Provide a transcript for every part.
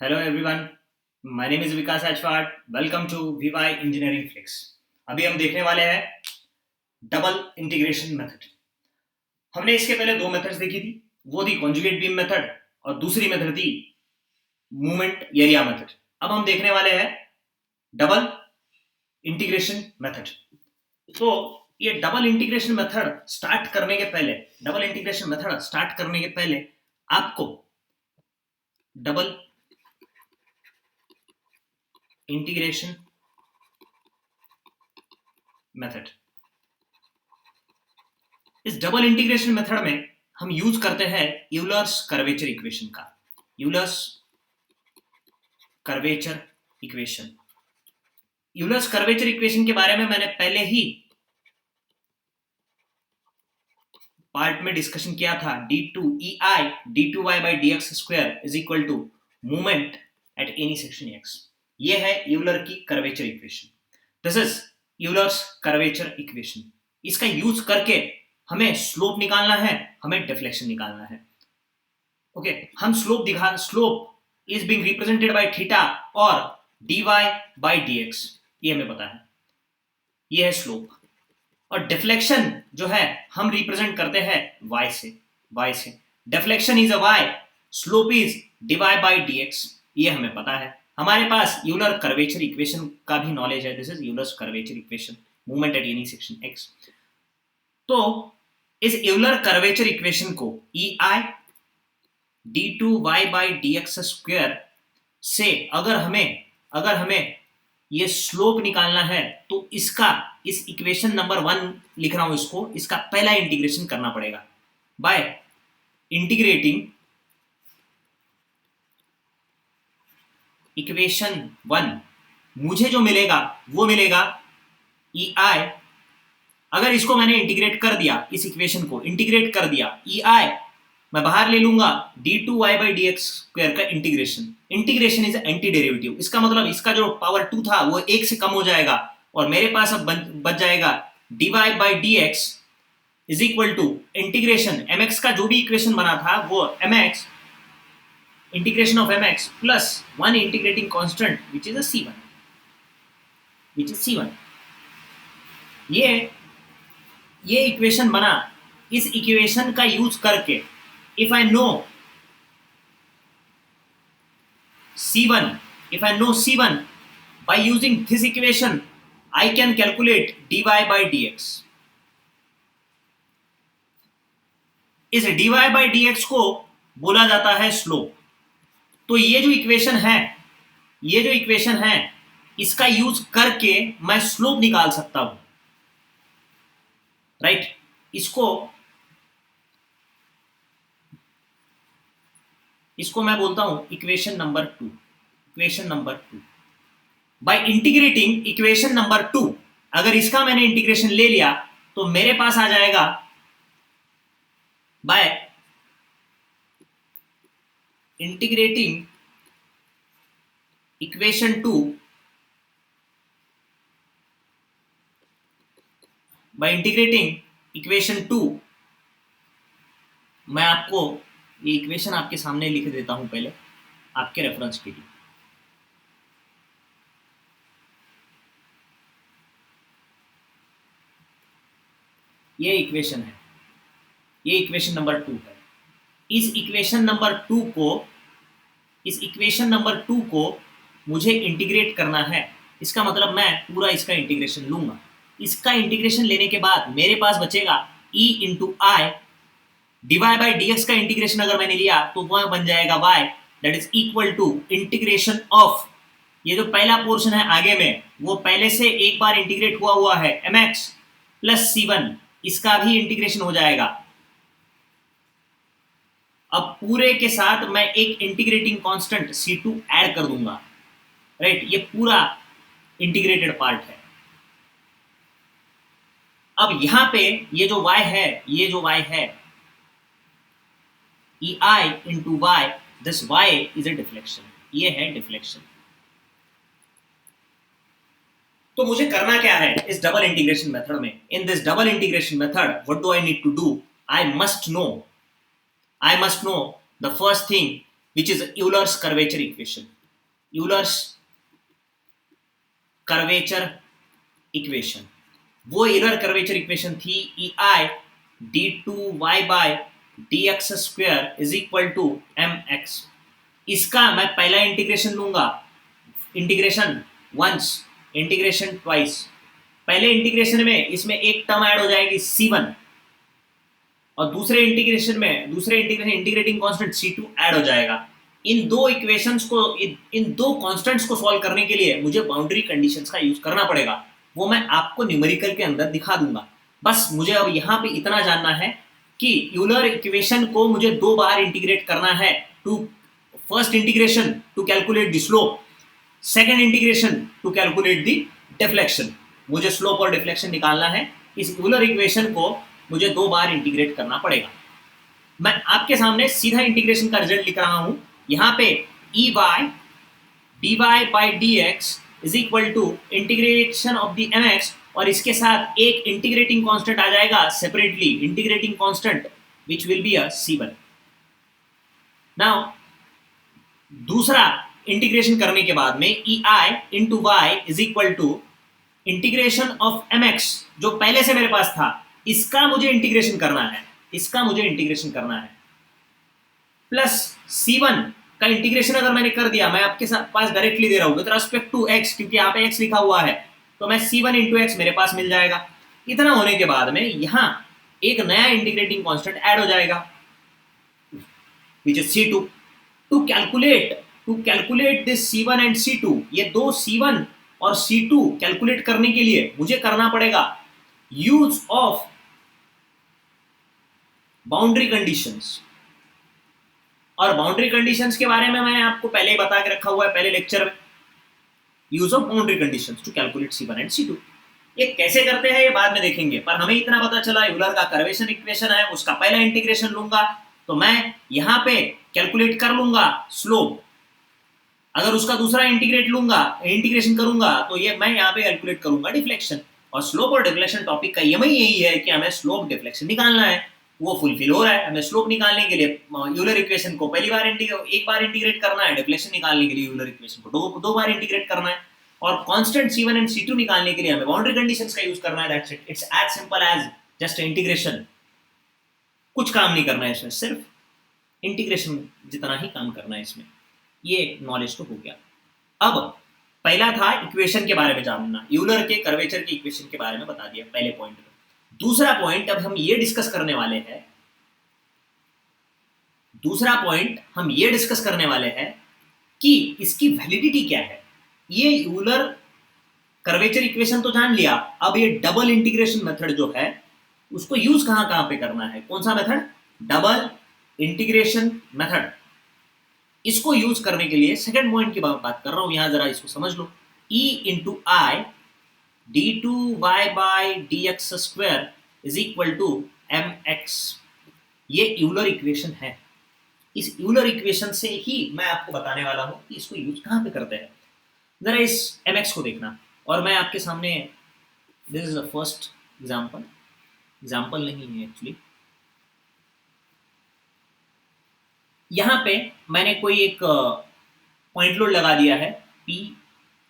Hello everyone, my name is Vikas आजवाट। Welcome to VY engineering flicks. अभी हम देखने वाले हैं डबल इंटीग्रेशन मेथड। हमने इसके पहले दो मेथड्स देखी थी, वो थी कॉन्जुगेट बीम मेथड और दूसरी मेथड थी मूवमेंट एरिया मेथड। अब हम देखने वाले हैं डबल इंटीग्रेशन मेथड। तो ये डबल इंटीग्रेशन मेथड स्टार्ट करने के पहले आपको डबल इंटीग्रेशन मेथड, इस डबल इंटीग्रेशन मेथड में हम यूज करते हैं यूलर्स कर्वेचर इक्वेशन का। Euler's curvature equation Euler's curvature equation के बारे में मैंने पहले ही पार्ट में डिस्कशन किया था। d2ei d2y by dx square is equal to movement at any section x। ये है यूलर की curvature equation. This is Euler's curvature equation. इसका यूज करके हमें स्लोप निकालना है, हमें डिफ्लेक्शन निकालना है। ओके, हम slope is being represented by theta और dy by dx, ये हमें पता है, ये है स्लोप। और डिफ्लेक्शन जो है हम रिप्रेजेंट करते हैं y से। Deflection is a y, slope is dy by dx, ये हमें पता है। हमारे पास यूलर कर्वेचर इक्वेशन का भी नॉलेज है। This is Euler's curvature equation, movement at any section x। तो इस यूलर कर्वेचर इक्वेशन को ei d2y by dx square से अगर हमें ये स्लोप निकालना है तो इस इक्वेशन नंबर 1 लिख रहा हूं इसको, इसका पहला इंटीग्रेशन करना पड़ेगा बाय इंटीग्रेटिंग इक्वेशन 1। मुझे जो मिलेगा वो मिलेगा ei, अगर इसको मैंने इंटीग्रेट कर दिया, इस इक्वेशन को इंटीग्रेट कर दिया, ei मैं बाहर ले लूंगा d2y by dx स्क्वायर का इंटीग्रेशन इज एंटी डेरिवेटिव। इसका मतलब इसका जो पावर 2 था वो 1 से कम हो जाएगा और मेरे पास अब बच जाएगा dy by dx is equal to integration mx का जो भी इक्वेशन बना था वो mx, integration of mx plus 1 integrating constant which is c1। ये इक्वेशन बना। इस इक्वेशन का यूज करके if I know C1 by using this equation, I can calculate dy by dx। इस dy by dx को बोला जाता है स्लोप। तो ये जो इक्वेशन है इसका यूज करके मैं स्लोप निकाल सकता हूं, राइट। इसको मैं बोलता हूं equation number 2। By integrating equation number 2, अगर इसका मैंने इंटीग्रेशन ले लिया तो मेरे पास आ जाएगा बाय इंटीग्रेटिंग इक्वेशन 2 मैं आपको ये इक्वेशन आपके सामने लिख देता हूं पहले आपके रेफरेंस के लिए। ये इक्वेशन है, ये इक्वेशन नंबर 2 है। इस इक्वेशन नंबर 2 को मुझे इंटीग्रेट करना है। इसका मतलब मैं पूरा इसका इंटीग्रेशन लूंगा। इसका इंटीग्रेशन लेने के बाद मेरे पास बचेगा e into I, dy by dx का इंटीग्रेशन अगर मैंने लिया तो वह बन जाएगा y, that is equal to integration of, ये जो पहला पोर्शन है आगे में वो पहले से एक बार इंटीग्रेट हुआ है mx प्लस c1, इसका भी इंटीग्रेशन हो जाएगा। अब पूरे के साथ मैं एक इंटीग्रेटिंग कांस्टेंट c2 ऐड कर दूंगा, राइट। ये पूरा इंटीग्रेटेड पार्ट है। अब यहां पे ये जो y है ei into y, this y is a deflection, ये है डिफ्लेक्शन। तो मुझे करना क्या है इस डबल इंटीग्रेशन मेथड में? In this double integration method what do I need to do? I must know the first thing which is Euler's curvature equation. Euler's curvature equation, वो Euler curvature equation थी EI d2y by dx square is equal to mx. इसका मैं पहला integration लूंगा, integration once, integration twice. पहले integration में इसमें एक टर्म ऐड हो जाएगी c1 और दूसरे integration integrating constant c2 add हो जाएगा। इन दो इक्वेशंस को, इन दो कांस्टेंट्स को सॉल्व करने के लिए मुझे बाउंड्री कंडीशंस का यूज करना पड़ेगा, वो मैं आपको न्यूमेरिकल के अंदर दिखा दूंगा। बस मुझे अब यहाँ पे इतना जानना है कि यूलर इक्वेशन को मुझे दो बार इंटीग्रेट करना है। Two first integration to calculate the slope, second integration to calculate the deflection. मुझे स्लोप और डिफ्लेक्शन निकालना है। इस यूलर इक्वेशन को मुझे दो बार इंटीग्रेट करना पड़ेगा। मैं आपके सामने सीधा इंटीग्रेशन का रिजल्ट लिख रहा हूं। यहाँ पे E Y D Y by D x is equal to integration of the M X, और इसके साथ एक इंटीग्रेटिंग कांस्टेंट आ जाएगा separately, integrating constant which will be a c1। Now दूसरा इंटीग्रेशन करने के बाद में E I into Y is equal to integration of M X, जो पहले से मेरे पास था, इसका मुझे इंटीग्रेशन करना है, प्लस c1 का इंटीग्रेशन अगर मैंने कर दिया, मैं आपके पास डायरेक्टली दे रहा हूं विद रेस्पेक्ट टू x, क्योंकि यहाँ पे x लिखा हुआ है, तो मैं c1 इंटू एक्स मेरे पास मिल जाएगा। इतना होने के बाद में यहाँ एक नया इंटीग्रेटिंग कांस्टेंट ऐड हो जाएगा which is c2। To calculate this c1 and c2, ये दो c1 और c2 कैलकुलेट करने के लिए मुझे करना पड़ेगा यूज ऑफ बाउंड्री कंडीशंस। और बाउंड्री कंडीशंस के बारे में मैंने आपको पहले ही बता के रखा हुआ है पहले लेक्चर में। Use of boundary conditions to calculate c1 and c2। ये कैसे करते हैं ये बाद में देखेंगे, पर हमें इतना पता चला यूलर का कर्वेशन इक्वेशन है, उसका पहला इंटीग्रेशन लूंगा तो मैं यहाँ पे कैलकुलेट कर लूंगा स्लोप। अगर उसका दूसरा इंटीग्रेशन करूंगा तो ये मैं यहाँ पे कैलकुलेट करूंगा डिफ्लेक्शन। और स्लोप और डिफ्लेक्शन टॉपिक का यही है कि हमें स्लोप डिफ्लेक्शन निकालना है, वो फुलफिल हो रहा है। हमें स्लोप निकालने के लिए यूलर इक्वेशन को एक बार इंटीग्रेट करना है, डिफ्लेक्शन निकालने के लिए यूलर इक्वेशन को दो बार इंटीग्रेट करना है, और कांस्टेंट c1 एंड c2 निकालने के लिए हमें बाउंड्री कंडीशंस का यूज करना है। That's it, it's as simple as just integration. कुछ काम नहीं करना है इसमें, सिर्फ इंटीग्रेशन जितना ही काम करना है इसमें। ये नॉलेज तो हो गया। अब पहला था इक्वेशन के बारे में जानना, यूलर के कर्वेचर के इक्वेशन के बारे में बता दिया पहले पॉइंट में। दूसरा पॉइंट अब हम ये डिस्कस करने वाले हैं, कि इसकी वैलिडिटी क्या है। ये यूलर कर्वेचर इक्वेशन तो जान लिया, अब ये डबल इंटीग्रेशन मेथड जो है उसको यूज कहां पे करना है। कौन सा मेथड? Double integration method. इसको यूज करने के लिए सेकंड पॉइंट की बात कर रहा हूं, यहां जरा इसको समझ लो। e into I d2y by dx square is equal to mx। ये यूलर इक्वेशन है। इस यूलर इक्वेशन से ही मैं आपको बताने वाला हूं कि इसको यूज कहां पे करते हैं। जरा इस mx को देखना, और मैं आपके सामने, this is the first example नहीं है एक्चुअली। यहां पे मैंने कोई एक पॉइंट लोड लगा दिया है p,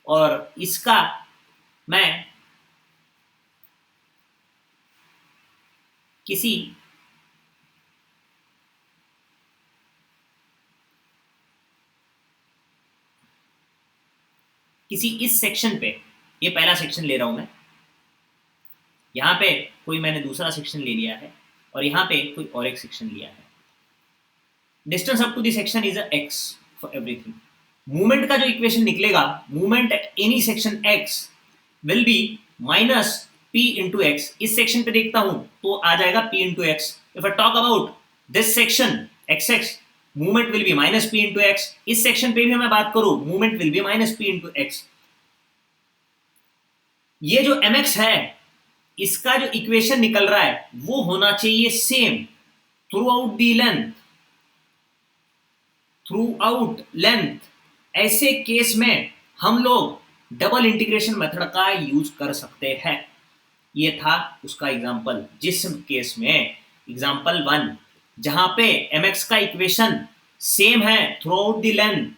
और इसका मैं किसी इस सेक्शन पे, ये पहला सेक्शन ले रहा हूं मैं, यहां पे कोई मैंने दूसरा सेक्शन ले लिया है, और यहां पे कोई और एक सेक्शन लिया है। Distance up to the section is x for everything. Movement का जो इक्वेशन निकलेगा, movement at any section x will be minus p into x. इस सेक्शन पे देखता हूं तो आ जाएगा p into x. If I talk about this section xx, movement will be minus p into x. इस सेक्शन पे भी मैं बात करूं, movement will be minus p into x. ये जो mx है, इसका जो इक्वेशन निकल रहा है वो होना चाहिए सेम थ्रू आउट लेंथ। ऐसे केस में हम लोग डबल इंटीग्रेशन मेथड का यूज कर सकते हैं। ये था उसका एग्जांपल, जिस केस में एग्जांपल 1 जहां पे mx का इक्वेशन सेम है throughout the length.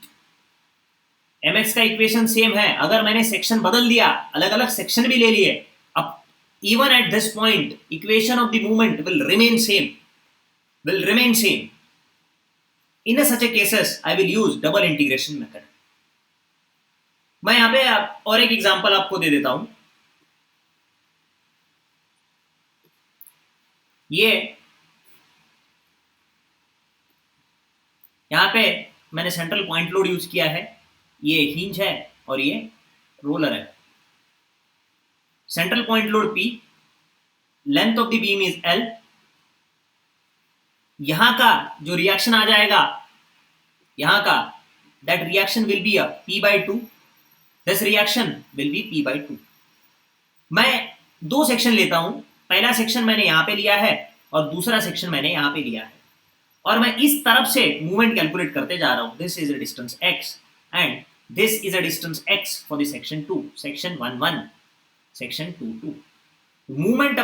mx का इक्वेशन सेम है। अगर मैंने सेक्शन बदल दिया, अलग अलग सेक्शन भी ले लिए, अब even at this point equation of the movement will remain same. In such a cases I will use double integration method. मैं यहां पे और एक एग्जांपल आपको दे देता हूं। ये यहां पे मैंने सेंट्रल पॉइंट लोड यूज किया है, ये हिंज है और ये रोलर है। Central point load P, length of the beam is L। यहां का जो रिएक्शन आ जाएगा, यहां का that reaction will be a P/2। This reaction will be P/2। मैं दो सेक्शन लेता हूं, पहला सेक्शन मैंने यहां पे लिया है और दूसरा सेक्शन मैंने यहां पे लिया है, और मैं इस तरफ से मूवमेंट कैलकुलेट करते जा रहा हूं। This is a distance x and this is a distance x for the section 2, section 1 section 2 movement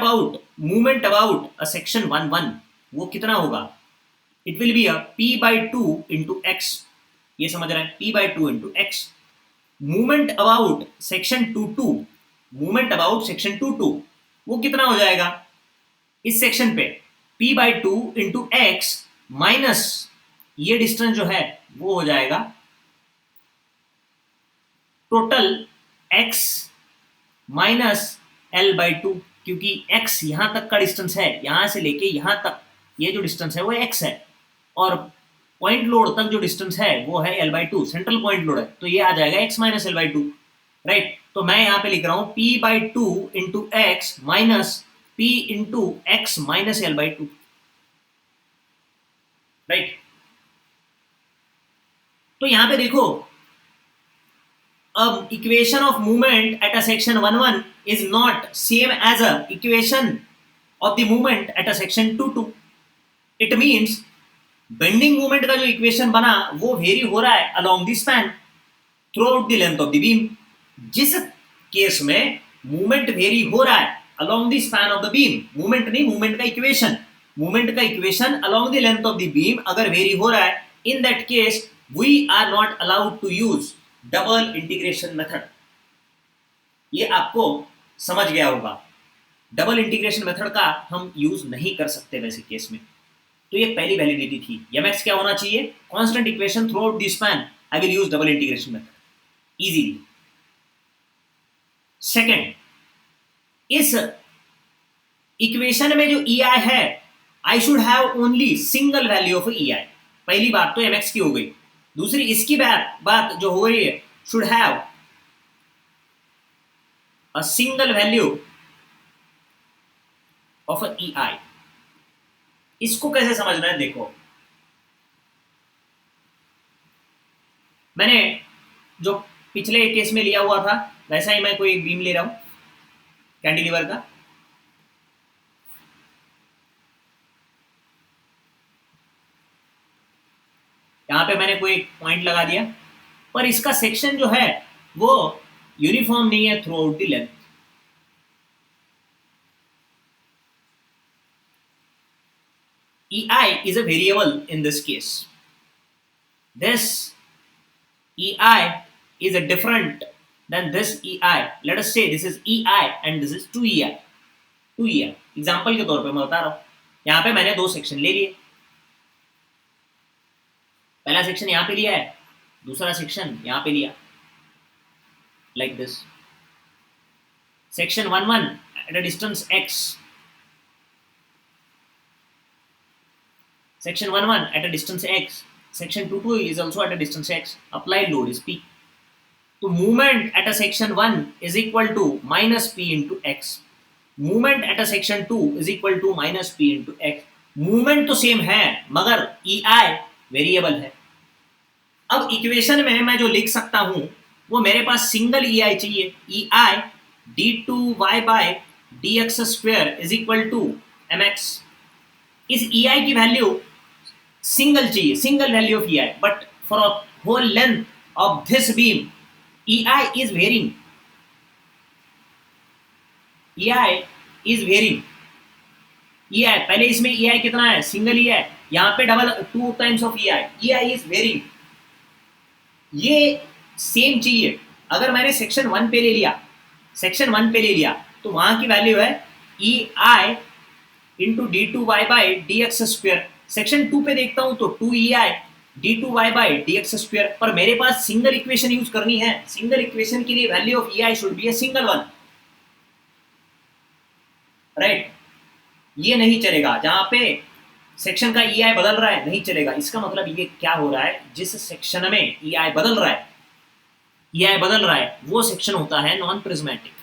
about a section 1 वो कितना होगा? It will be a P/2 into x। ये समझ रहे हैं? P/2 into x। Movement about section 2 वो कितना हो जाएगा इस सेक्शन पे? P/2 इंटू x माइनस ये डिस्टेंस जो है वो हो जाएगा टोटल x माइनस L/2, क्योंकि x यहां तक का डिस्टेंस है, यहां से लेके यहां तक ये जो डिस्टेंस है वो x है, और पॉइंट लोड तक जो डिस्टेंस है वो है L/2, सेंट्रल पॉइंट लोड है, तो ये आ जाएगा x माइनस L/2, राइट। तो मैं यहां पे लिख रहा हूं P/2 into x minus P into x minus L/2, right. तो यहां पे देखो, equation of movement at a section 1 is not same as a equation of the movement at a section 2. It means bending movement का जो equation बना वो very हो रहा है along the span throughout the length of the beam। जिस case में movement very हो रहा है along the span of the beam, movement नहीं, मूवमेंट का equation along the length of the beam अगर वेरी हो रहा है, in that case we are not allowed to use double integration method। ये आपको समझ गया होगा, डबल इंटीग्रेशन मेथड का हम यूज नहीं कर सकते वैसे केस में। तो ये पहली वैलिडिटी थी। mx क्या होना चाहिए? Constant equation throughout the span. I will use double integration method easily. Second, इस इक्वेशन में जो ei है, I should have only single value of ei। पहली बात तो mx की हो गई। दूसरी इसकी बात जो हो रही है, should have a single value of a EI। इसको कैसे समझना है? देखो, मैंने जो पिछले केस में लिया हुआ था वैसा ही मैं कोई एक बीम ले रहा हूं कैंटिलीवर का। यहां पे मैंने कोई पॉइंट लगा दिया, पर इसका सेक्शन जो है वो यूनिफॉर्म नहीं है throughout the length. EI is a variable in this case. This EI is a different than this EI. Let us say this is EI and this is 2EI। 2EI example के तौर पे मैं बता रहा हूं। यहां पे मैंने दो सेक्शन ले लिए, पहला सेक्शन यहां पे लिया है, दूसरा सेक्शन यहां पे लिया, like this। section 1 at a distance x, section 1 at a distance x, section 2 is also at a distance x, applied load is p। तो movement at a section 1 is equal to minus p into x, movement at a section 2 is equal to minus p into x। movement तो same है मगर ei variable है। अब equation में मैं जो लिख सकता हूं वो मेरे पास सिंगल ei चाहिए, ei d2y by dx square is equal to mx। इस ei की वैल्यू सिंगल चाहिए, single value of ei, but for a whole length of this beam ei is varying, ei is varying। ei पहले इसमें ei कितना है? Single ei, यहाँ पे double 2 times of E I is very, ये same चाहिए। अगर मैंने सेक्शन 1 पे ले लिया, सेक्शन 1 पे ले लिया तो वहां की वैल्यू है E I into D two Y by D x square. Section 2 पे देखता हूं तो 2 E I D two Y by D x square. पर मेरे पास सिंगल इक्वेशन यूज करनी है, सिंगल इक्वेशन के लिए value of E I should be a single one, right. ये नहीं चलेगा जहां पे सेक्शन का ई आई बदल रहा है, नहीं चलेगा। इसका मतलब ये क्या हो रहा है, जिस सेक्शन में ई आई बदल रहा है, ई आई बदल रहा है, वो सेक्शन होता है non prismatic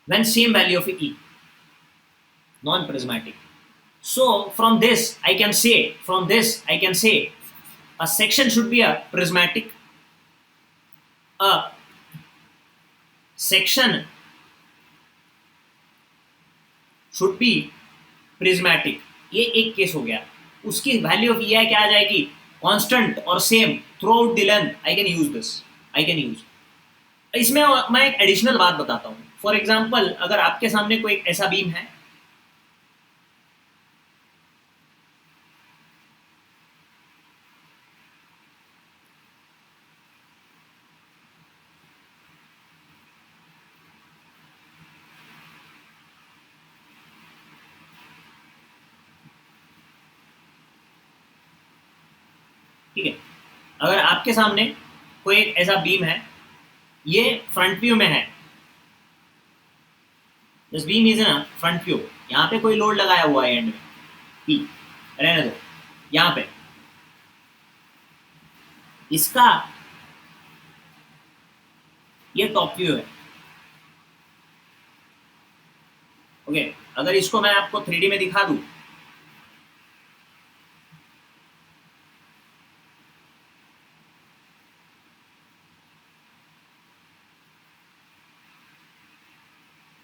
when same value of E, non-prismatic. So from this I can say a section should be a prismatic, a section should be prismatic। ये एक केस हो गया। उसकी वैल्यू ऑफ ई आई क्या आ जाएगी, कांस्टेंट और same throughout the length. I can use this, I can use. इसमें मैं एक एडिशनल बात बताता हूँ। फॉर एग्जाम्पल, अगर आपके सामने कोई ऐसा बीम है, ठीक है, अगर आपके सामने कोई एक ऐसा बीम है, ये फ्रंट व्यू में है, this beam is in front view. यहाँ पे कोई लोड लगाया हुआ है एंड में, पी रहने दो। यहाँ पे इसका ये टॉप व्यू है, ओके। अगर इसको मैं आपको 3D में दिखा दूं,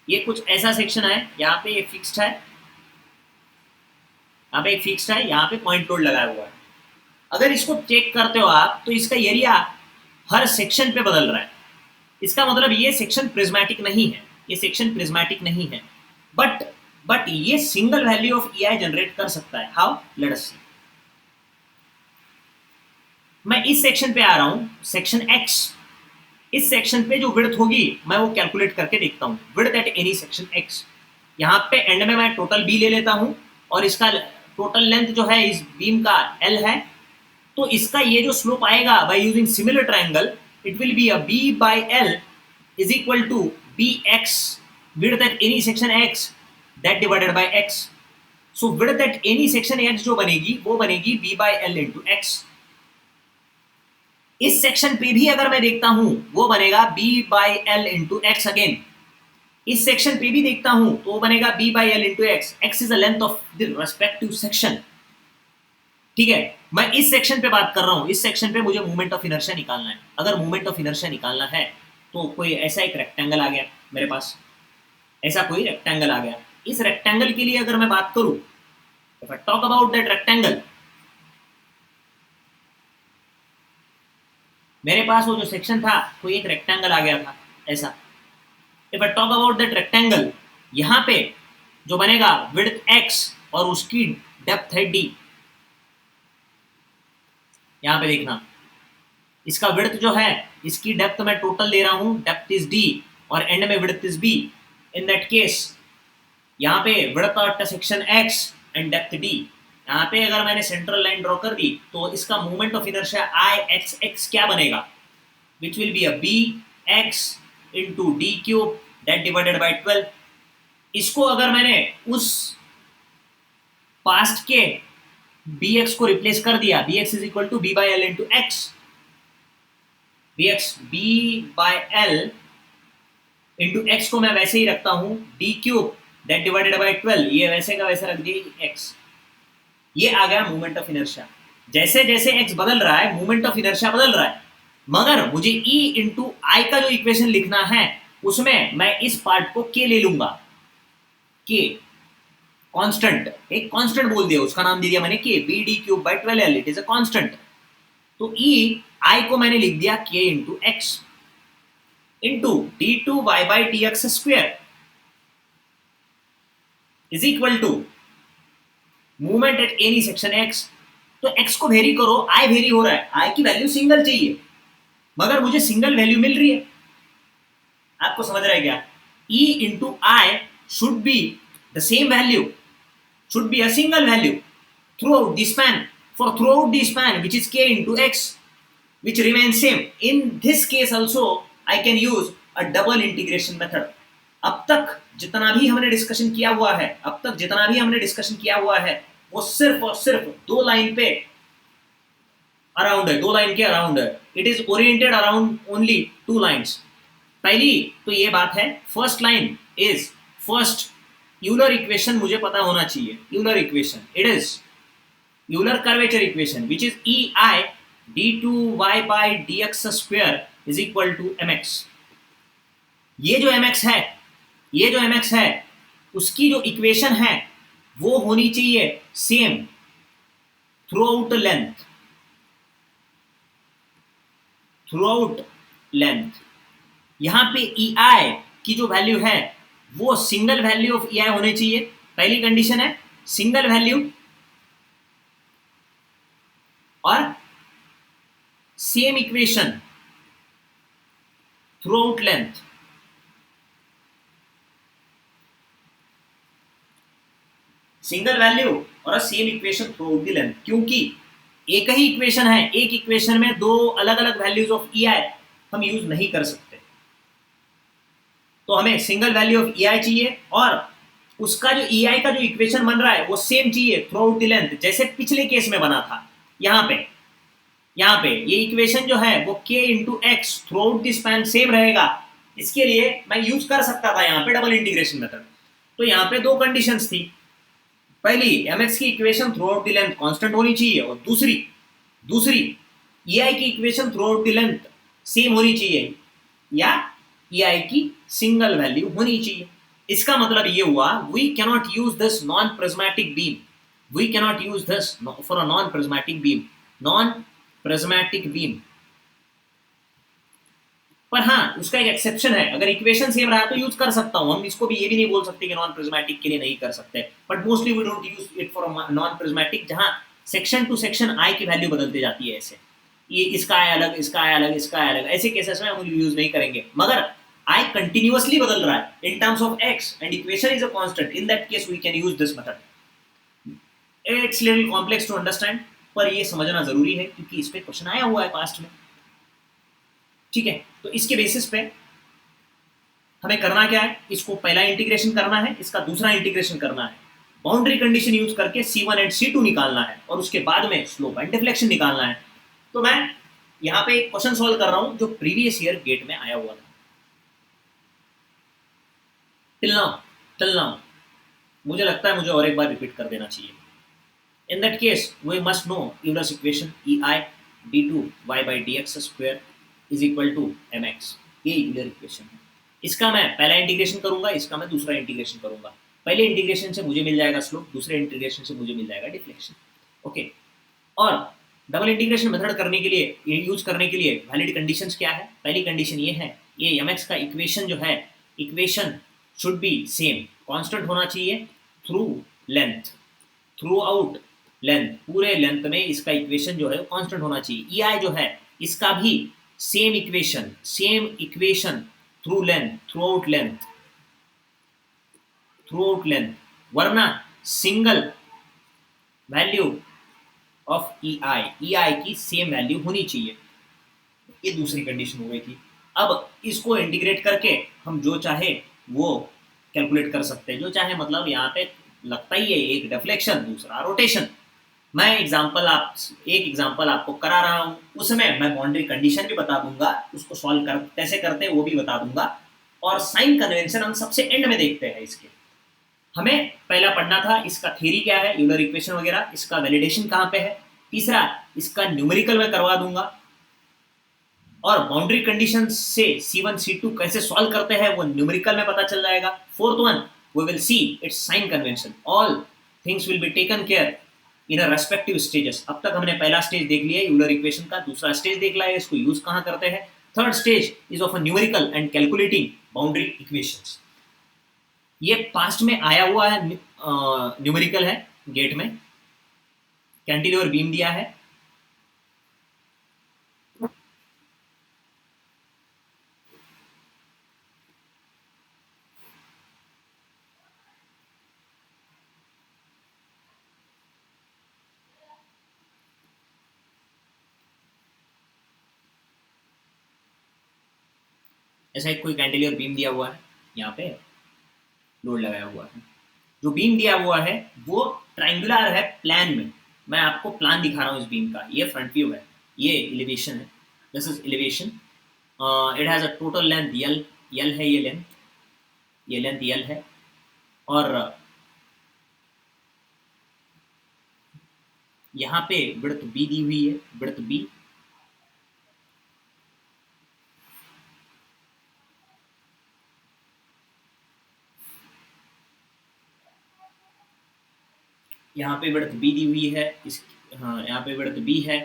ये कुछ ऐसा सेक्शन है, यहाँ पे ये फिक्स्ड है, यहाँ पे एक फिक्स्ड है, यहाँ पे पॉइंट लोड लगाया हुआ है। अगर इसको चेक करते हो आप तो इसका एरिया हर सेक्शन पे बदल रहा है। इसका मतलब ये सेक्शन प्रिज्मेटिक नहीं है, ये सेक्शन प्रिज्मेटिक नहीं है। बट ये single value of E I generate कर सकता है। हाउ, लेट अस सी। मैं इस सेक्शन पे आ रहा हूं, सेक्शन एक्स। इस सेक्शन पे जो विड्थ होगी मैं वो कैलकुलेट करके देखता हूँ, width at any section x. यहाँ पे एंड में मैं टोटल बी ले लेता हूँ और इसका टोटल लेंथ जो है इस बीम का एल है, तो इसका ये जो स्लोप आएगा by using similar triangle, it will be a b by l is equal to b x width at any section x that divided by x. So width at any section x जो बनेगी वो बनेगी b by l into x. इस section पे भी अगर मैं देखता हूं वो बनेगा b by l into x again. इस सेक्शन पे भी देखता हूं तो वो बनेगा b by l into x. X is the length of the respective section, ठीक है। मैं इस सेक्शन पे बात कर रहा हूं, इस सेक्शन पे मुझे मोमेंट ऑफ इनर्शिया निकालना है। अगर मोमेंट ऑफ इनर्शिया निकालना है तो कोई ऐसा एक रेक्टेंगल आ गया मेरे पास, ऐसा कोई रेक्टेंगल आ गया। इस रेक्टेंगल के लिए अगर मैं बात करूं, if I talk about that rectangle, मेरे पास वो जो सेक्शन था कोई एक रेक्टेंगल आ गया था ऐसा। If I talk about that rectangle, यहाँ पे जो बनेगा विड्थ x और उसकी डेप्थ है d। यहाँ पे देखना, इसका विड्थ जो है, इसकी डेप्थ मैं टोटल ले रहा हूँ, डेप्थ इज d और एंड में width is b। In that case यहाँ पे width of section x and depth d। यहाँ पे अगर मैंने सेंट्रल लाइन ड्रॉ कर दी तो इसका moment of inertia I x x क्या बनेगा, which will be a b x into d cube that divided by 12। इसको अगर मैंने उस पास्ट के बी एक्स को रिप्लेस कर दिया, b x is equal to b by l into x, b x b by l into x को मैं वैसे ही रखता हूं, d cube that divided by 12, ये वैसे का वैसे रख दिया एक्स। ये आ गया मोमेंट ऑफ इनर्शिया। जैसे जैसे एक्स बदल रहा है मोमेंट ऑफ इनर्शिया बदल रहा है, मगर मुझे ई इंटू आई का जो इक्वेशन लिखना है उसमें मैं इस पार्ट को के ले लूंगा, के कांस्टेंट, एक कांस्टेंट बोल दिया, उसका नाम दे दिया मैंने के, b D cube by 12 it is a constant. तो ई आई को मैंने लिख दिया k into x into D two Y by D x square is equal to movement at any section x, तो एक्स को वेरी करो, I very हो रहा है, आई की वैल्यू सिंगल चाहिए, मगर मुझे सिंगल वैल्यू मिल रही है। आपको समझ रहा है क्या? E into I should be the same value, should be a single value throughout the span, for throughout the span which is k into x, which remains same. In this case also I can use a double integration method. अब तक जितना भी हमने discussion किया हुआ है, वो सिर्फ और सिर्फ दो लाइन पे अराउंड है, दो लाइन के अराउंड है। It is oriented around only two lines. पहली तो ये बात है, first line is first Euler equation मुझे पता होना चाहिए। Euler equation, it is Euler curvature equation which is E I d2y by dx square is equal to mx। ये जो mx है उसकी जो इक्वेशन है वो होनी चाहिए सेम थ्रू आउट लेंथ। यहां पे ei की जो वैल्यू है वो सिंगल वैल्यू ऑफ ei होनी चाहिए। पहली कंडीशन है सिंगल वैल्यू और same equation throughout length. Single value और same equation throughout the length, क्योंकि एक ही इक्वेशन है, एक इक्वेशन में दो अलग अलग वैल्यूज ऑफ ei हम यूज नहीं कर सकते, तो हमें सिंगल वैल्यू ऑफ ei चाहिए और उसका जो ei का जो इक्वेशन बन रहा है वो सेम चाहिए थ्रू आउट द लेंथ, जैसे पिछले केस में बना था। यहाँ पे ये इक्वेशन जो है वो k into x through out the span same रहेगा। इसके लिए मैं यूज कर सकता था यहाँ पे डबल इंटीग्रेशन मेथड। तो यहाँ पे दो कंडीशंस थी, पहली mx की equation throughout the length constant होनी चाहिए और दूसरी ei की equation throughout the length same होनी चाहिए या ei की सिंगल वैल्यू होनी चाहिए। इसका मतलब ये हुआ we cannot use this non prismatic beam, we cannot use this for a non prismatic beam. पर हाँ उसका एक एक्सेप्शन है, अगर इक्वेशन सेम रहा तो यूज कर सकता हूं। हम इसको भी ये भी नहीं बोल सकते कि नॉन प्रिज्मेटिक के लिए नहीं कर सकते, but mostly we don't use it for non prismatic जहां सेक्शन टू सेक्शन आई की वैल्यू बदलती जाती है। ऐसे ये इसका आई अलग, इसका आई अलग, इसका आई अलग, ऐसे केसेस में हम यूज नहीं करेंगे। मगर आई कंटिन्यूअसली बदल रहा है in terms of x and equation is a constant, in that case we can use this method. It's little complex to understand, पर ये समझना जरूरी है क्योंकि इस पे क्वेश्चन आया हुआ है पास्ट में। ठीक है, तो इसके बेसिस पे हमें करना क्या है, इसको पहला इंटीग्रेशन करना है, इसका दूसरा इंटीग्रेशन करना है, बाउंड्री कंडीशन यूज करके C1 एंड C2 निकालना है और उसके बाद में स्लोप एंड डिफ्लेक्शन निकालना है। तो मैं यहाँ पे एक क्वेश्चन सॉल्व कर रहा हूं जो प्रीवियस ईयर गेट में आया हुआ था। टिल नाउ मुझे लगता है मुझे और एक बार रिपीट कर देना चाहिए। In that case, we must know Euler's equation EI d2y by dx square is equal to mx। ये यूलर इक्वेशन है। इसका मैं पहला इंटीग्रेशन करूंगा, इसका मैं दूसरा इंटीग्रेशन करूंगा। पहले इंटीग्रेशन से मुझे मिल जाएगा स्लोप, दूसरे इंटीग्रेशन से मुझे मिल जाएगा डिफ्लेक्शन। ओके, और डबल इंटीग्रेशन मेथड करने के लिए, ये यूज करने के लिए वैलिड कंडीशंस क्या है? पहली कंडीशन ये है, ये mx का इक्वेशन जो है, equation should be same, constant होना चाहिए through length, through out length, पूरे लेंथ में इसका इक्वेशन जो है कांस्टेंट होना चाहिए। ei जो है इसका भी same equation through length, through out length, वरना सिंगल वैल्यू ऑफ ei की सेम वैल्यू होनी चाहिए। ये दूसरी कंडीशन हो गई थी। अब इसको इंटीग्रेट करके हम जो चाहे वो कैलकुलेट कर सकते हैं, जो चाहे मतलब यहाँ पे लगता ही है, एक डिफ्लेक्शन दूसरा रोटेशन। मैं एक एग्जांपल आपको करा रहा हूँ, उसमें मैं बाउंड्री कंडीशन भी बता दूंगा, उसको सॉल्व कैसे करते हैं वो भी बता दूंगा, और साइन कन्वेंशन हम सबसे एंड में देखते हैं। इसके हमें पहला पढ़ना था इसका थ्योरी क्या है, यूलर इक्वेशन वगैरह, इसका वैलिडेशन कहाँ पे है। तीसरा इसका न्यूमेरिकल में करवा दूंगा, और बाउंड्री कंडीशन से C1 C2 कैसे सॉल्व करते हैं वो न्यूमेरिकल में पता चल जाएगा। Fourth one we will see it's sign convention, all things will be taken care in a respective stages. अब तक हमने पहला स्टेज देख लिया यूलर इक्वेशन का, दूसरा स्टेज देख लिया है इसको यूज कहाँ करते हैं, third stage is of a numerical and calculating boundary equations. ये पास्ट में आया हुआ है, न्यूमेरिकल है गेट में, कैंटिलीवर बीम दिया है, ऐसा एक कोई कैंटिलीवर बीम दिया हुआ है, यहाँ पे लोड लगाया हुआ है। जो बीम दिया हुआ है वो ट्राइंगुलर है प्लान में। मैं आपको प्लान दिखा रहा हूँ इस बीम का। ये फ्रंट व्यू है, ये एलिवेशन है, this is elevation. It has a total length L, L है ये लेंथ, ये लेंथ यल है। और यहाँ पे विड्थ बी दी हुई है, विड्थ बी। यहाँ पे विड्थ बी दी हुई है, इस, हाँ यहाँ पे विड्थ बी है।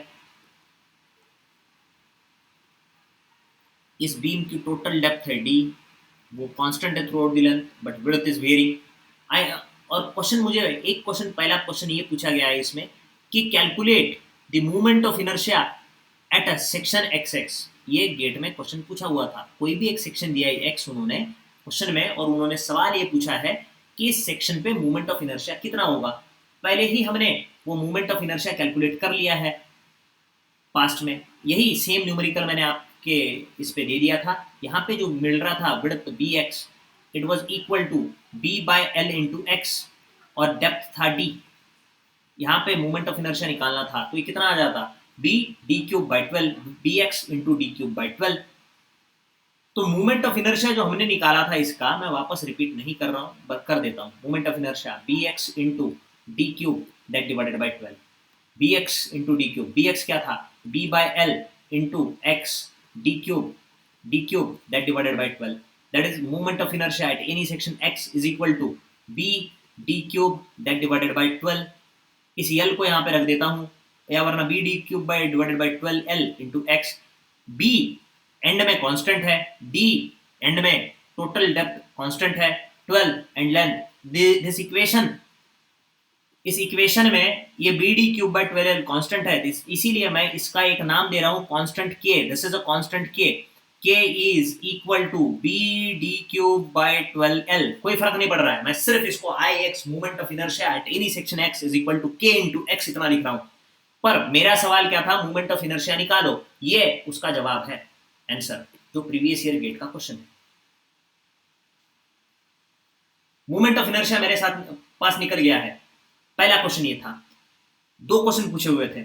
इस बीम की टोटल डेप्थ है डी, वो कांस्टेंट है throughout the length, but width is varying. I, और क्वेश्चन मुझे एक क्वेश्चन, पहला क्वेश्चन ये पूछा गया है इसमें कि calculate the movement of inertia at a section x x. ये गेट में क्वेश्चन पूछा हुआ था, कोई भी एक सेक्शन दिया है एक्स उन्होंने क्वेश्चन में, और उन्होंने सवाल ये पूछा है कि इस सेक्शन पे मूवमेंट ऑफ इनर्शिया कितना होगा। पहले ही हमने वो मूवमेंट ऑफ इनर्शिया कैलकुलेट कर लिया है पास्ट में, यही सेम न्यूमेरिकल मैंने आपके इस पे दे दिया था। यहाँ पे जो मिल रहा था width b x, it was equal to b by l into x, और डेप्थ था डी। यहाँ पे मूवमेंट ऑफ इनर्शिया निकालना था, तो ये कितना आ जाता, b D cube by 12, b x into d cube by 12। तो मूवमेंट ऑफ इनर्शिया जो हमने निकाला था इसका, मैं वापस रिपीट नहीं कर रहा हूँ, कर देता हूँ। Movement of inertia b x into d cube that divided by 12, b x into d cube, b x क्या था, b by l into x d cube that divided by 12, that is movement of inertia at any section x is equal to B D cube that divided by 12। इस यल को यहाँ पे रख देता हूँ, या वरना b D cube by divided by 12 l into x. B end में कांस्टेंट है, डी एंड में टोटल डेप्थ कांस्टेंट है, 12 एंड लेंथ। दिस इक्वेशन, इस इक्वेशन में ये b D cube by 12 constant है, इसीलिए मैं इसका एक नाम दे रहा हूँ कांस्टेंट के। This is a constant K, K is equal to B D cube by 12 L. कोई फर्क नहीं पड़ रहा है, मैं सिर्फ इसको I X movement of inertia at any section x is equal to K into X इतना लिख रहा हूँ। पर मेरा सवाल क्या था, मूवमेंट ऑफ इनर्शिया निकालो, ये उसका जवाब है, आंसर, जो प्रीवियस ईयर गेट का क्वेश्चन है। मूवमेंट ऑफ इनर्शिया मेरे साथ पास निकल गया है। पहला क्वेश्चन ये था, दो क्वेश्चन पूछे हुए थे,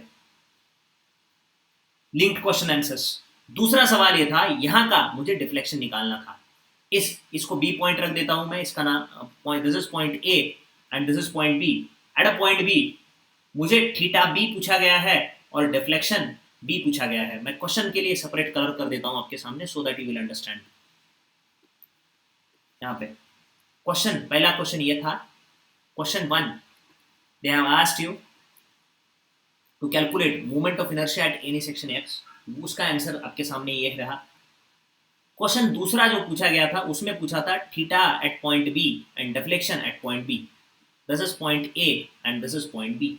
लिंक्ड क्वेश्चन आंसर्स। दूसरा सवाल ये था, यहां का मुझे डिफ्लेक्शन निकालना था। इसको बी पॉइंट रख देता हूं मैं, इसका नाम point, this is point A and this is point B. At a point B मुझे थीटा बी पूछा गया है और डिफ्लेक्शन बी पूछा गया है। मैं क्वेश्चन के लिए सेपरेट कलर कर देता हूं आपके सामने, so that you will understand. यहाँ पे क्वेश्चन, पहला क्वेश्चन ये था, question 1, they have asked you to calculate moment of inertia at any section x। उसका आंसर आपके सामने ये रहा। क्वेश्चन दूसरा जो पूछा गया था उसमें पूछा था theta at point B and deflection at point B. This is point A and this is point B.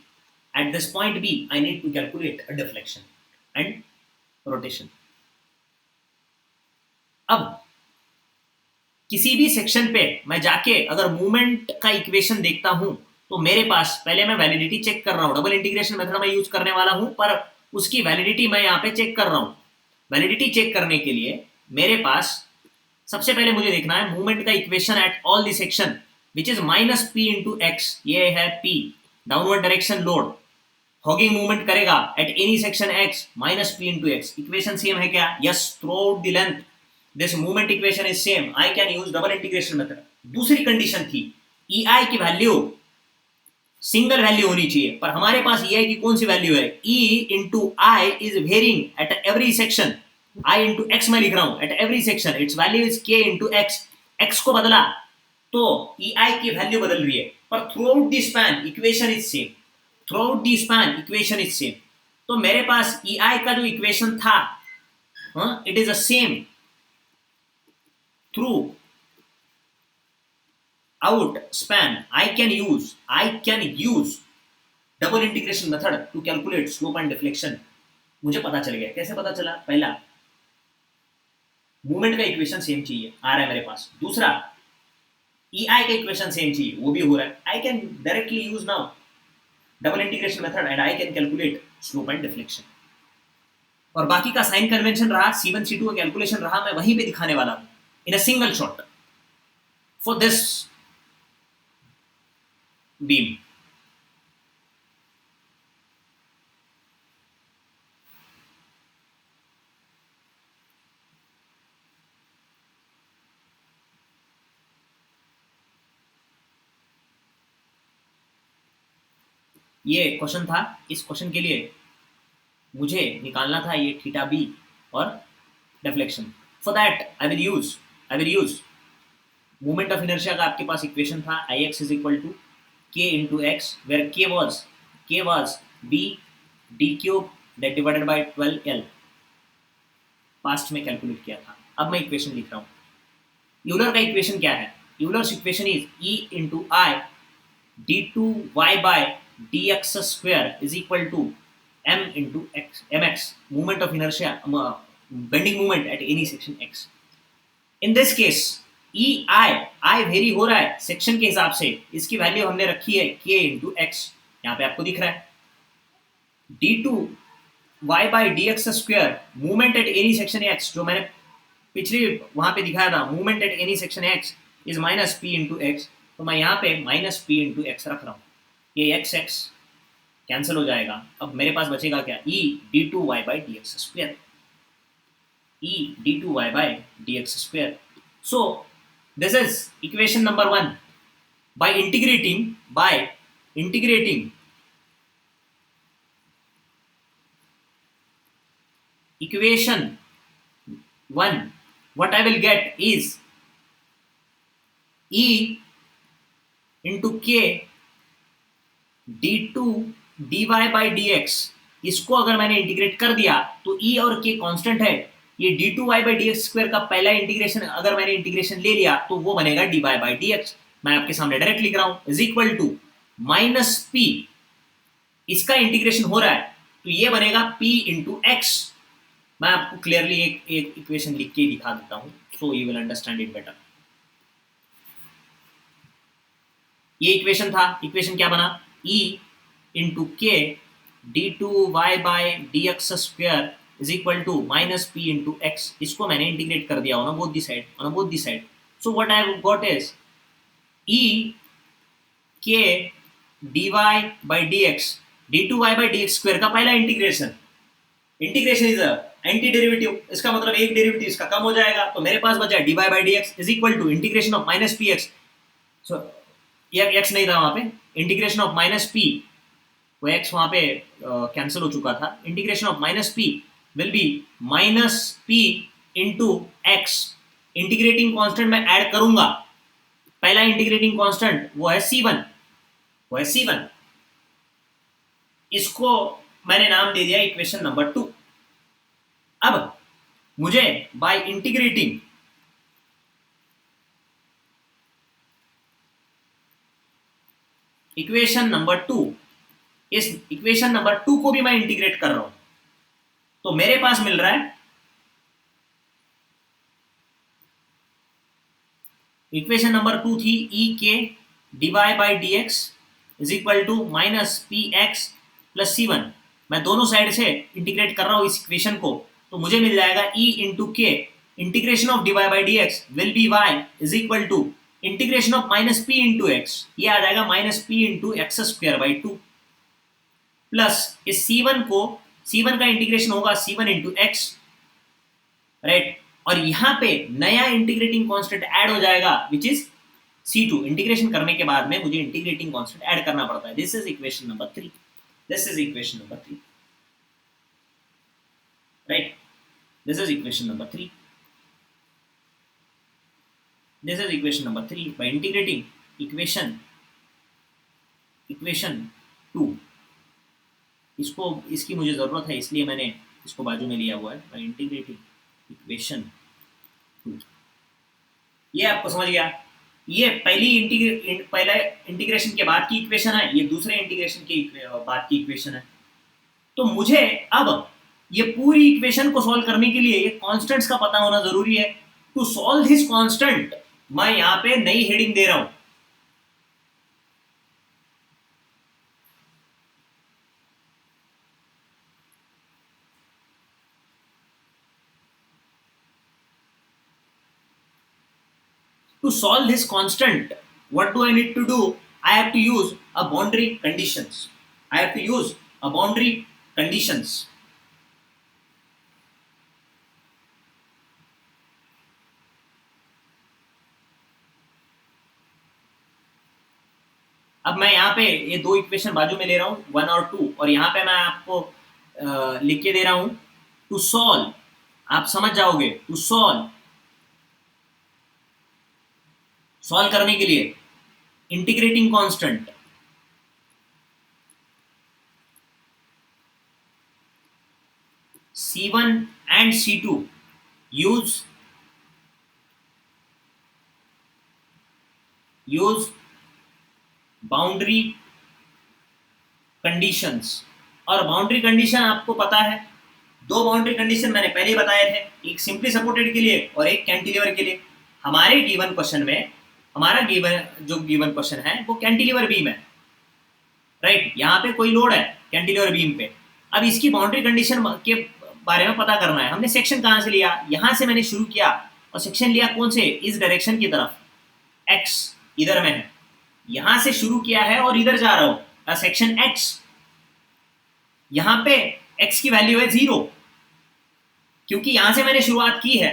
At this point B I need to calculate a deflection and rotation. अब किसी भी सेक्शन पे मैं जाके अगर movement का equation देखता हूं, तो मेरे पास पहले मैं वैलिडिटी चेक कर रहा हूं, डबल इंटीग्रेशन मेथड मैं यूज करने वाला हूं, पर उसकी वैलिडिटी मैं यहाँ पे चेक कर रहा हूं। वैलिडिटी चेक करने के लिए मेरे पास सबसे पहले मुझे देखना है मूवमेंट का equation at all the section which is minus P into x. ये है P, downward direction load, hogging movement करेगा at any section X, minus P into X. Equation same है क्या? Yes, throughout the length this movement equation is same, I can use double integration method. दूसरी condition थी E आई की value single value होनी चाहिए, पर हमारे पास E आई की कौन सी वैल्यू है? E into I is varying at every section. I into x में लिख रहा हूं, at every section its value is k into x. X को बदला तो ई आई की वैल्यू बदल रही है, पर throughout the span equation is same, throughout the span equation is same. तो मेरे पास ई आई का जो इक्वेशन था, it is a same through out span। I can use double integration method to calculate slope and deflection मुझे पता चल गया। कैसे पता चला? पहला, मूवमेंट का इक्वेशन सेम चाहिए, आ रहा है मेरे पास। दूसरा, ई आई का इक्वेशन सेम चाहिए, वो भी हो रहा है। I can directly use now double integration method and I can calculate slope and deflection. और बाकी का साइन कन्वेंशन रहा, C1 C2 का कैलकुलेशन रहा, मैं वहीं पे दिखाने वाला हूं in a single shot for this beam. ये क्वेश्चन था। इस क्वेश्चन के लिए मुझे निकालना था ये थीटा बी और deflection. For that I will use movement of inertia का आपके पास इक्वेशन था, Ix is equal to k into X, where k was b d cube that divided by 12L। Past में कैलकुलेट किया था। अब मैं इक्वेशन लिख रहा हूँ। यूलर का इक्वेशन क्या है? Euler's equation is E into I d2y by dx square is equal to m into x, mx, moment of inertia, bending moment at any section x. In this case, I very हो रहा है section के हिसाब से, इसकी value हमने रखी है k इंटू एक्स, यहाँ पे आपको दिख रहा है। d2y by dx square, movement at any section x, जो मैंने पिछली वहां पे दिखाया था, movement at any section x is minus p into x. तो मैं यहाँ पे माइनस पी इंटू एक्स रख रहा हूँ। ये एक्स एक्स कैंसिल हो जाएगा। अब मेरे पास बचेगा क्या? E d two Y by D x square, E d two Y by D x square. So this is equation number 1। by integrating equation 1, what I will get is E into k d2 dy by dx। इसको अगर मैंने integrate कर दिया तो E और k constant है। ये d2y by dx square का पहला इंटीग्रेशन अगर मैंने इंटीग्रेशन ले लिया तो वो बनेगा dy by dx। मैं आपके सामने डायरेक्ट लिख रहा हूं, is equal to minus p, इसका इंटीग्रेशन हो रहा है तो ये बनेगा p इंटू एक्स। मैं आपको क्लियरली एक इक्वेशन लिख के दिखा देता हूं so you will understand it better. ये इक्वेशन था। इक्वेशन क्या बना? E इंटू के d two Y by D x square is equal to minus P into x. इसको मैंने इंटीग्रेट कर दिया on both the side. So what I got is E k d Y by D x, d two Y by D x square का पहला integration is anti derivative, इसका मतलब एक derivative इसका कम हो जाएगा तो मेरे पास बचा d Y by D x is equal to integration of minus P x. So x नहीं था वहां पे, इंटीग्रेशन ऑफ माइनस पी, वो एक्स वहां पे कैंसिल हो चुका था। Integration of minus p will be minus P into x. Integrating constant मैं ऐड करूंगा, पहला इंटीग्रेटिंग कांस्टेंट वो है C1, इसको मैंने नाम दे दिया इक्वेशन नंबर 2। अब मुझे बाय इंटीग्रेटिंग इक्वेशन नंबर 2, इस इक्वेशन नंबर 2 को भी मैं इंटीग्रेट कर रहा हूं तो मेरे पास मिल रहा है इक्वेशन नंबर 2 थी E k d Y by D x is equal to minus P x plus C1। मैं दोनों साइड से इंटीग्रेट कर रहा हूं इस इक्वेशन को तो मुझे मिल जाएगा E into k integration of d Y by D x will be y is equal to integration of minus P into x, ये आ जाएगा minus P into x square by 2 plus इस C1 का इंटीग्रेशन होगा C1 into x, right. और यहां पे नया इंटीग्रेटिंग कांस्टेंट ऐड हो जाएगा विच इज C2। इंटीग्रेशन करने के बाद में मुझे इंटीग्रेटिंग कांस्टेंट ऐड करना पड़ता है। This is equation number 3, right. This is equation number 3 by integrating equation 2। इसकी मुझे जरूरत है इसलिए मैंने इसको बाजू में लिया हुआ है, by integrating इक्वेशन 2। ये आपको समझ गया? ये पहला इंटीग्रेशन के बाद की इक्वेशन है, ये दूसरे इंटीग्रेशन के बाद की इक्वेशन है। तो मुझे अब ये पूरी इक्वेशन को सॉल्व करने के लिए ये कांस्टेंट्स का पता होना जरूरी है। टू सॉल्व दिस कांस्टेंट मैं यहां पे नई हेडिंग दे रहा हूं, to solve this constant, what do I need to do? I have to use a boundary conditions. I have to use a boundary conditions. अब मैं यहाँ पे ये दो इक्वेशन बाजू में ले रहा हूँ 1 और 2, और यहाँ पे मैं आपको लिख के दे रहा हूँ टू सॉल्व, आप समझ जाओगे, टू सॉल्व, सॉल्व करने के लिए integrating constant C1 and C2 use boundary conditions. और बाउंड्री कंडीशन आपको पता है, दो बाउंड्री कंडीशन मैंने पहले ही बताए थे, एक सिंपली सपोर्टेड के लिए और एक कैंटिलीवर के लिए। हमारे गिवन क्वेश्चन में हमारा गिवन क्वेश्चन है वो कैंटिलीवर बीम है, राइट। यहाँ पे कोई लोड है कैंटिलीवर बीम पे। अब इसकी बाउंड्री कंडीशन के बारे में पता करना है। हमने सेक्शन कहाँ से लिया, यहाँ से मैंने शुरू किया और सेक्शन लिया कौन से, इस डायरेक्शन की तरफ, एक्स इधर में है, यहां से शुरू किया है और इधर जा रहा हूं सेक्शन एक्स। यहां पे एक्स की वैल्यू है 0, क्योंकि यहां से मैंने शुरुआत की है,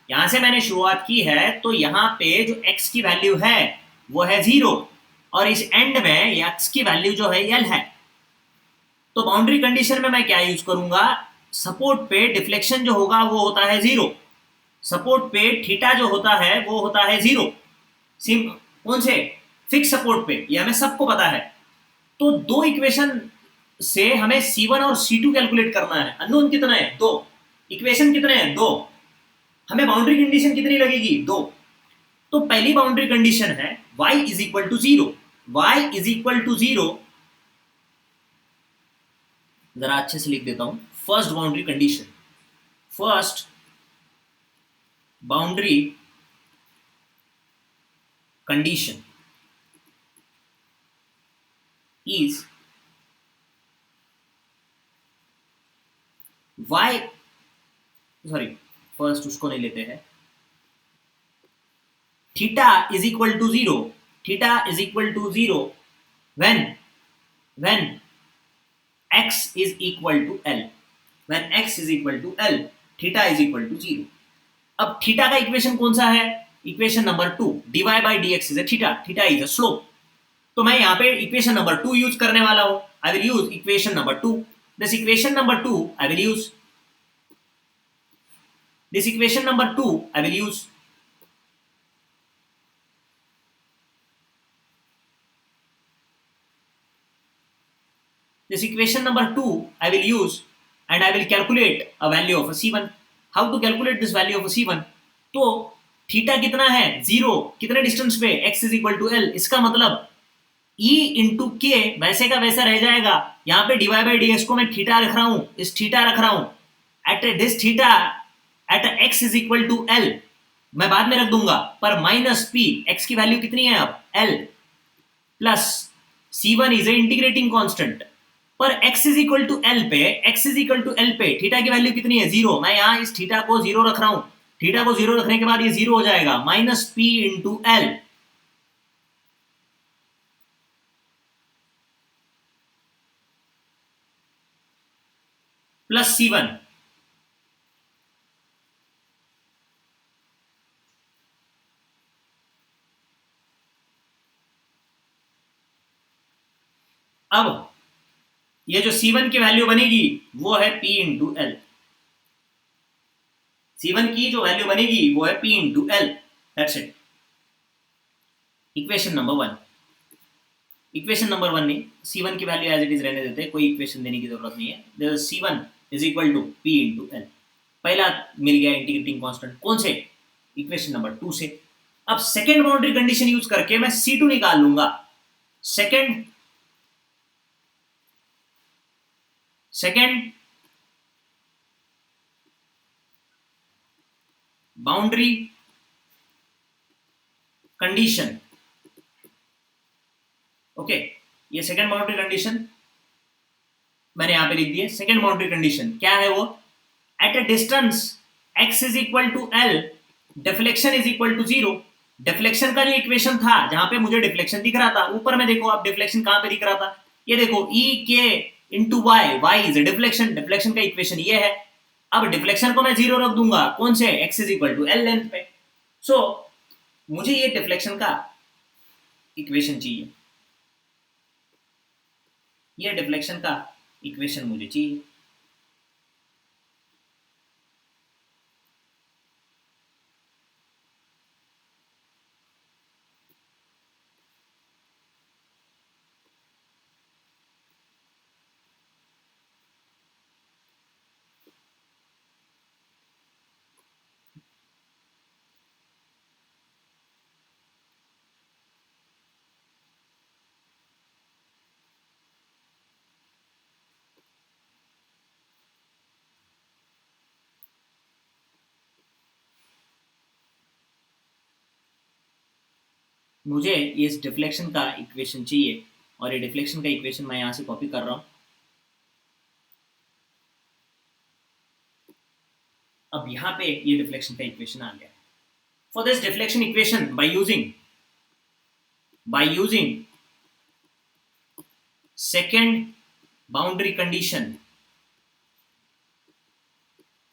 यहां से मैंने शुरुआत की है, तो यहां पे जो एक्स की वैल्यू है वो है 0, और इस एंड में एक्स की वैल्यू जो है एल है। तो बाउंड्री कंडीशन में मैं क्या यूज करूंगा, सपोर्ट पे डिफ्लेक्शन जो होगा वो होता है 0, सपोर्ट पे थीटा जो होता है वो होता है 0। कौन से, फिक्स सपोर्ट पे, ये हमें सबको पता है। तो दो इक्वेशन से हमें C1 और C2 कैलकुलेट करना है। अननोन कितना है, 2। इक्वेशन कितने हैं, 2। हमें बाउंड्री कंडीशन कितनी लगेगी, 2। तो पहली बाउंड्री कंडीशन है y is equal to 0। y is equal to 0, जरा अच्छे से लिख देता हूं। First boundary condition, first boundary condition is y, sorry first उसको नहीं लेते हैं, theta is equal to 0, theta is equal to 0 when x is equal to l, when x is equal to l, theta is equal to 0। अब थीटा का equation कौन सा है, equation number 2, dy by dx is a theta, theta is a slope। तो मैं यहाँ पे इक्वेशन नंबर 2 यूज करने वाला हूं। आई will use equation number 2। This equation number 2 I will use, this equation number 2 I will use. This equation number 2 I will use and I will calculate a value of a C1। How to calculate this value of a C1? तो theta कितना है, 0, कितने distance पे, x is equal to l। इसका मतलब E into के वैसे का वैसा रह जाएगा। यहाँ पे dy by dx को मैं थीटा रख रहा हूं, इस थीटा रख रहा हूं, at this theta at x is equal to l, मैं बाद में रख दूंगा, पर माइनस p, x की वैल्यू कितनी है अब, l, plus C1 is a integrating constant, पर x is equal to l पे, x is equal to l पे थीटा की वैल्यू कितनी है, 0। मैं यहाँ इस थीटा को 0 रख रहा हूं, थीटा को 0 रखने के बाद ये 0 हो जाएगा, minus p into l plus C1। अब ये जो C1 की वैल्यू बनेगी वो है P इंटू एल, C1 की जो वैल्यू बनेगी वो है P into L, that's it. Equation number 1, equation number 1 नहीं, C1 की वैल्यू एज इट इज रहने देते हैं, कोई इक्वेशन देने की जरूरत नहीं है। C1 is equal to P into l, पहला मिल गया इंटीग्रेटिंग कांस्टेंट, कौन से, इक्वेशन नंबर 2 से। अब सेकेंड बाउंड्री कंडीशन यूज करके मैं C2 निकाल लूंगा। सेकेंड बाउंड्री कंडीशन, ओके, ये सेकेंड बाउंड्री कंडीशन मैंने यहां पे लिख दिया। सेकेंड बाउंड्री कंडीशन क्या है वो, at a distance x is equal to l deflection is equal to 0। Deflection का जो इक्वेशन था जहां पे मुझे डिफ्लेक्शन दिख रहा था, ऊपर में देखो आप डिफ्लेक्शन कहां पे दिख रहा था, ये देखो E k into y, y is deflection, deflection का इक्वेशन ये है। अब डिफ्लेक्शन को मैं 0 रख दूंगा, कौन से, x is equal to l length पे। सो मुझे ये डिफ्लेक्शन का इक्वेशन चाहिए, ये डिफ्लेक्शन का इक्वेशन मुझे चाहिए। मुझे इस डिफ्लेक्शन का इक्वेशन चाहिए और ये डिफ्लेक्शन का इक्वेशन मैं यहां से कॉपी कर रहा हूं। अब यहां पे ये डिफ्लेक्शन का इक्वेशन आ गया। For this deflection equation by using second boundary condition,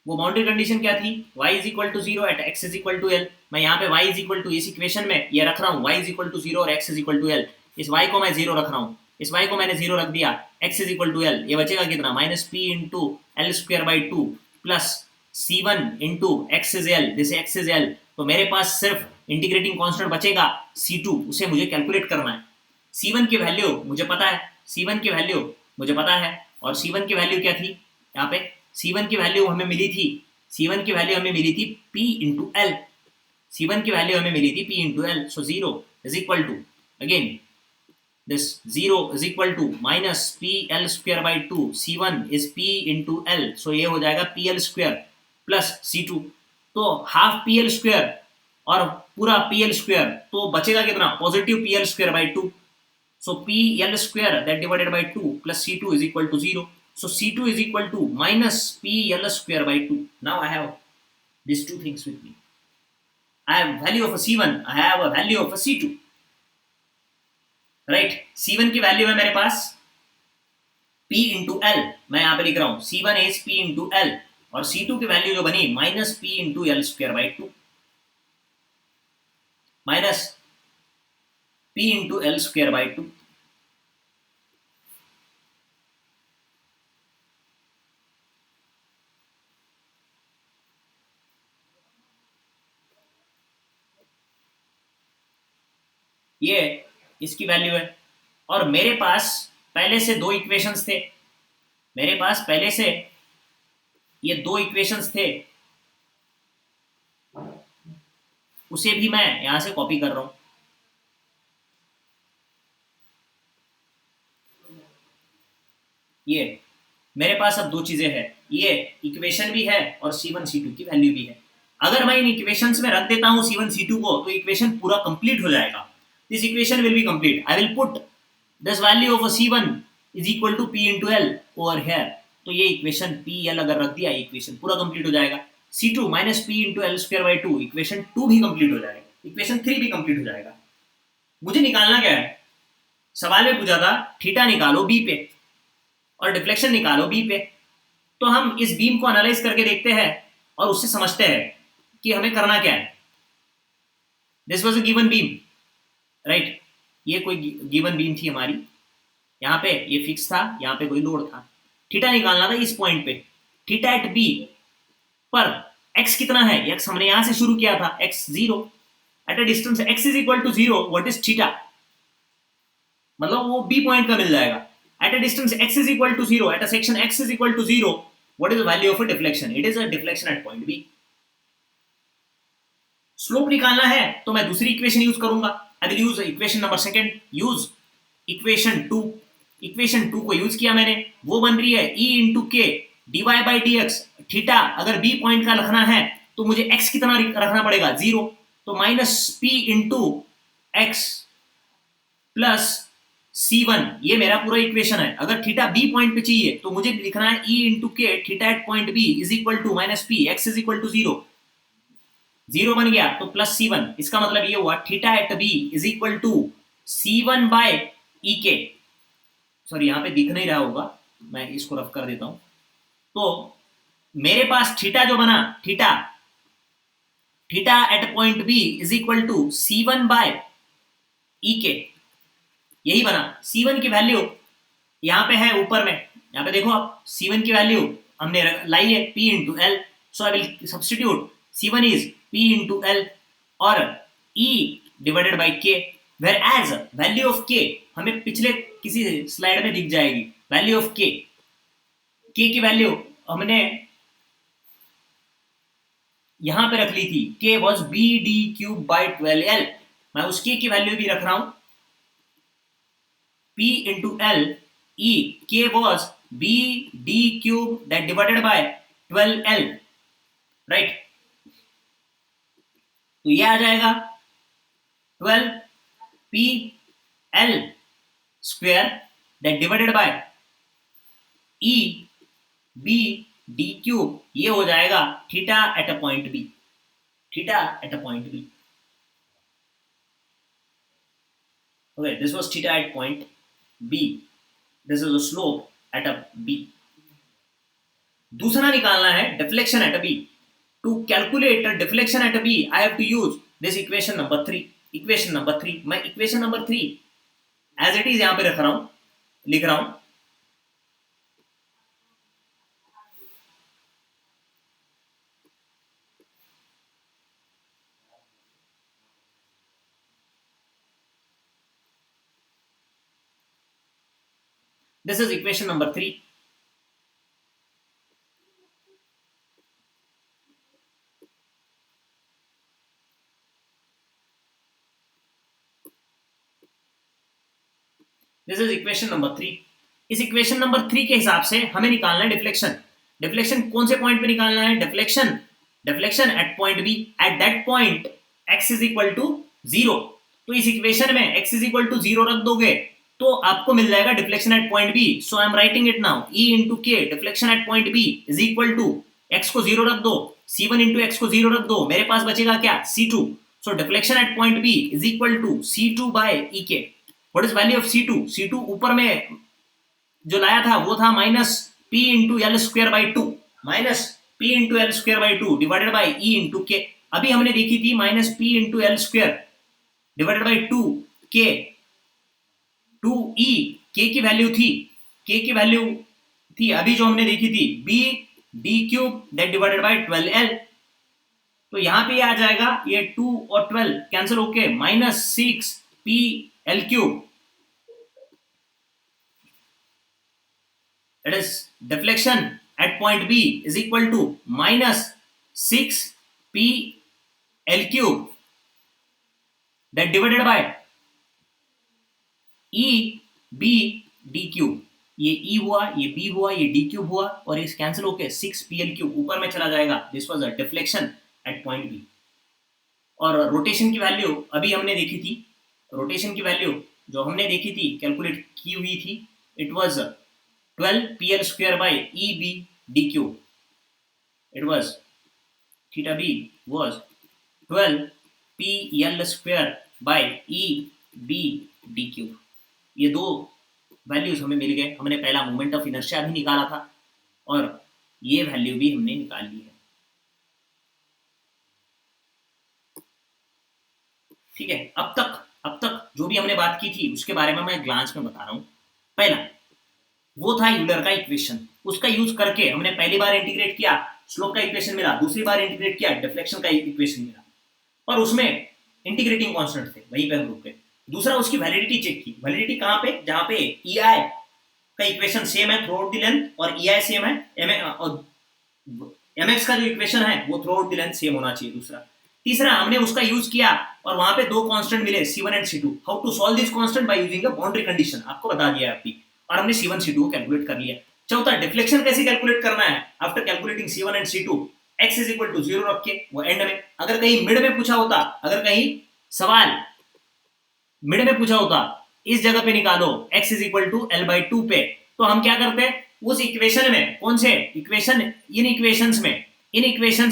वो बाउंड्री कंडीशन क्या थी, y is equal to 0 at x is equal to l। मैं यहाँ पे y इज इक्वल टू, इस इक्वेशन में ये रख रहा हूँ y इज इक्वल टू 0 और x is equal to l। इस y को मैं 0 रख रहा हूँ, इस y को मैंने 0 रख दिया, x is equal to l, ये बचेगा कितना, minus p into L square by 2 plus c1 into x is l, जैसे x इज l। तो मेरे पास सिर्फ इंटीग्रेटिंग कांस्टेंट बचेगा c2, उसे मुझे कैलकुलेट करना है। c1 की वैल्यू मुझे पता है, c1 की वैल्यू मुझे पता है, और c1 की वैल्यू क्या थी, यहाँ पे C1 की वैल्यू हमें मिली थी, C1 की वैल्यू हमें मिली थी P इंटू एल, C1 की वैल्यू हमें मिली थी P into L. So 0 is equal to, again this 0 is equal to minus P L square by 2, C1 is P into L, so ये हो जाएगा P L square plus C2। तो half P L square और पूरा P L square, तो बचेगा कितना, positive P L square by 2। So PL square that divided by 2 plus C2 is equal to 0. So C2 is equal to minus PL square by 2. Now I have these two things with me. I have value of a C1, I have a value of a C2. Right? C1 की value है मेरे पास P into L, मैं यहाँ पे लिख रहा हूँ C1 is P into L, और C2 की वैल्यू जो बनी minus P into L square by 2, minus P into L square by 2। ये इसकी वैल्यू है, और मेरे पास पहले से दो इक्वेशंस थे, मेरे पास पहले से ये दो इक्वेशंस थे, उसे भी मैं यहां से कॉपी कर रहा हूं। ये मेरे पास अब दो चीजें हैं, ये इक्वेशन भी है और C1 C2 की वैल्यू भी है। अगर मैं इन इक्वेशंस में रख देता हूं C1 C2 को, तो इक्वेशन पूरा कंप्लीट हो जाएगा। This equation will be complete. I will put this value of C1 is equal to P into L over here, तो ये इक्वेशन PL अगर रख दिया, इक्वेशन पूरा कंप्लीट हो जाएगा। C2 minus P into L square by 2, equation 2 भी complete हो जाएगा, इक्वेशन 3 भी कंप्लीट हो जाएगा। मुझे निकालना क्या है, सवाल में पूछा था थीटा निकालो बी पे और डिफ्लेक्शन निकालो बी पे। तो हम इस बीम को एनालाइज करके देखते हैं और उससे समझते हैं कि हमें करना क्या है। This was a given beam, right, ये कोई गिवन बीम थी हमारी, यहाँ पे ये फिक्स था, यहाँ पे कोई लोड था, थीटा निकालना था इस पॉइंट पे, थीटा एट बी पर x कितना है, x हमने यहां से शुरू किया था, x 0 at a distance x is equal to 0, what is theta, मतलब वो बी पॉइंट का मिल जाएगा। At a distance x is equal to 0, at a section x is equal to 0, what is the value of a deflection? It is a deflection at point B. Slope निकालना है तो मैं दूसरी equation use करूंगा। आई will use equation number second, use equation 2। Equation 2 को use किया मैंने, वो बन रही है e इंटू के d Y by D x. Theta अगर बी पॉइंट का रखना है तो मुझे x कितना रखना पड़ेगा, 0। तो minus p into x plus C1, ये मेरा पूरा इक्वेशन है। अगर थीटा बी पॉइंट पे चाहिए तो मुझे लिखना है e into K theta at point B is equal to minus P, x is equal to 0। 0 बन गया तो प्लस C1। इसका मतलब ये हुआ theta at B is equal to C1 by E K. Sorry यहां पे दिख नहीं रहा होगा, मैं इसको रफ कर देता हूं। तो मेरे पास थीटा जो बना, theta theta at point B is equal to C1 by E K, यही बना। C1 की वैल्यू यहां पे है ऊपर में, यहां पे देखो आप, C1 की वैल्यू हमने लाई है P into L. So I will substitute C1 is P into L और E divided by K, whereas value of K हमें पिछले किसी स्लाइड में दिख जाएगी। वैल्यू ऑफ K की वैल्यू हमने यहां पे रख ली थी, K was B D cube by 12L। मैं उस K की वैल्यू भी रख रहा हूं, P into L, E, K was B D cube that divided by 12L, right? तो ये आ जाएगा 12 P L square that divided by E B D cube, ये हो जाएगा theta eight a point B, theta eight a point B। Okay, this was theta at point B. This is the slope at a B. दूसरा निकालना है deflection at a B. To calculate a deflection at a B, I have to use this equation number 3. Equation number 3. मैं equation number 3 as it is यहां पे रख रहा हूं, लिख रहा हूं। This is equation number 3. This is equation number 3. इस इक्वेशन नंबर 3 के हिसाब से हमें निकालना है डिफ्लेक्शन। डिफ्लेक्शन कौन से पॉइंट पे निकालना है? Deflection at point B, at that point x is equal to 0। तो इस इक्वेशन में x इज इक्वल टू 0 रख दोगे तो आपको मिल जाएगा deflection at point B. So I am writing it now, E into K deflection at point B is equal to x को 0 रख दो, C1 इंटू एक्स को 0 रख दो, मेरे पास बचेगा क्या? C2। So deflection at point B is equal to C2 by E K. What is value of C2? C2 ऊपर में जो लाया था वो था minus P into L square by 2, minus P into L square by 2 divided by E into के। अभी हमने देखी थी minus P into L square divided by 2 के, 2E के की वैल्यू थी, के की वैल्यू थी अभी जो हमने देखी थी B D cube that divided by 12L। तो यहां पे आ जाएगा ये 2 और 12 कैंसिल होके minus 6 P L cube, that is deflection at point B is equal to minus 6 P L cube that divided by E B D cube। ये E हुआ, ये B हुआ, ये D cube हुआ और इस कैंसिल होके 6 P L cube ऊपर में चला जाएगा। This was a deflection at point B। और रोटेशन की वैल्यू अभी हमने देखी थी, रोटेशन की वैल्यू जो हमने देखी थी, कैलकुलेट की हुई थी, it was 12 PL square by EB D cube. It was theta B was 12 PL square by EB D cube. ये दो वैल्यूज हमें मिल गए। हमने पहला मोमेंट ऑफ इनर्शिया भी निकाला था और ये वैल्यू भी हमने निकाल ली है। ठीक है, अब तक जो भी हमने बात की थी उसके बारे में मैं ग्लांस में बता रहा हूं। पहला वो था यूलर का इक्वेशन, उसका यूज करके हमने पहली बार इंटीग्रेट किया, स्लोप का इक्वेशन मिला, दूसरी बार इंटीग्रेट किया, डिफ्लेक्शन का इक्वेशन मिला, पर उसमें इंटीग्रेटिंग कांस्टेंट थे, वहीं पे हम रुक गए। दूसरा उसकी वैलिडिटी चेक की। वैलिडिटी कहां पे? जहां पे EI का इक्वेशन सेम है थ्रू आउट द लेंथ और EI सेम है और MX का जो इक्वेशन है वो through out the length same होना चाहिए। दूसरा तीसरा, हमने उसका यूज किया और वहां पे दो कांस्टेंट मिले C1 and C2। How to solve this constant? By using a boundary condition. आपको बता दिया अभी, और हमने C1 C2 को कैलकुलेट कर लिया। चौथा, डिफ्लेक्शन कैसे कैलकुलेट करना है? After calculating C1 and C2, x is equal to 0 रख के वो एंड में। अगर कहीं मिड में पूछा होता, अगर कहीं सवाल मिड में पूछा होता, इस जगह पे निकालो x is equal to L/2 पे, तो हम क्या करते? उस इक्वेशन में, कौन से इक्वेशन, इन इक्वेशंस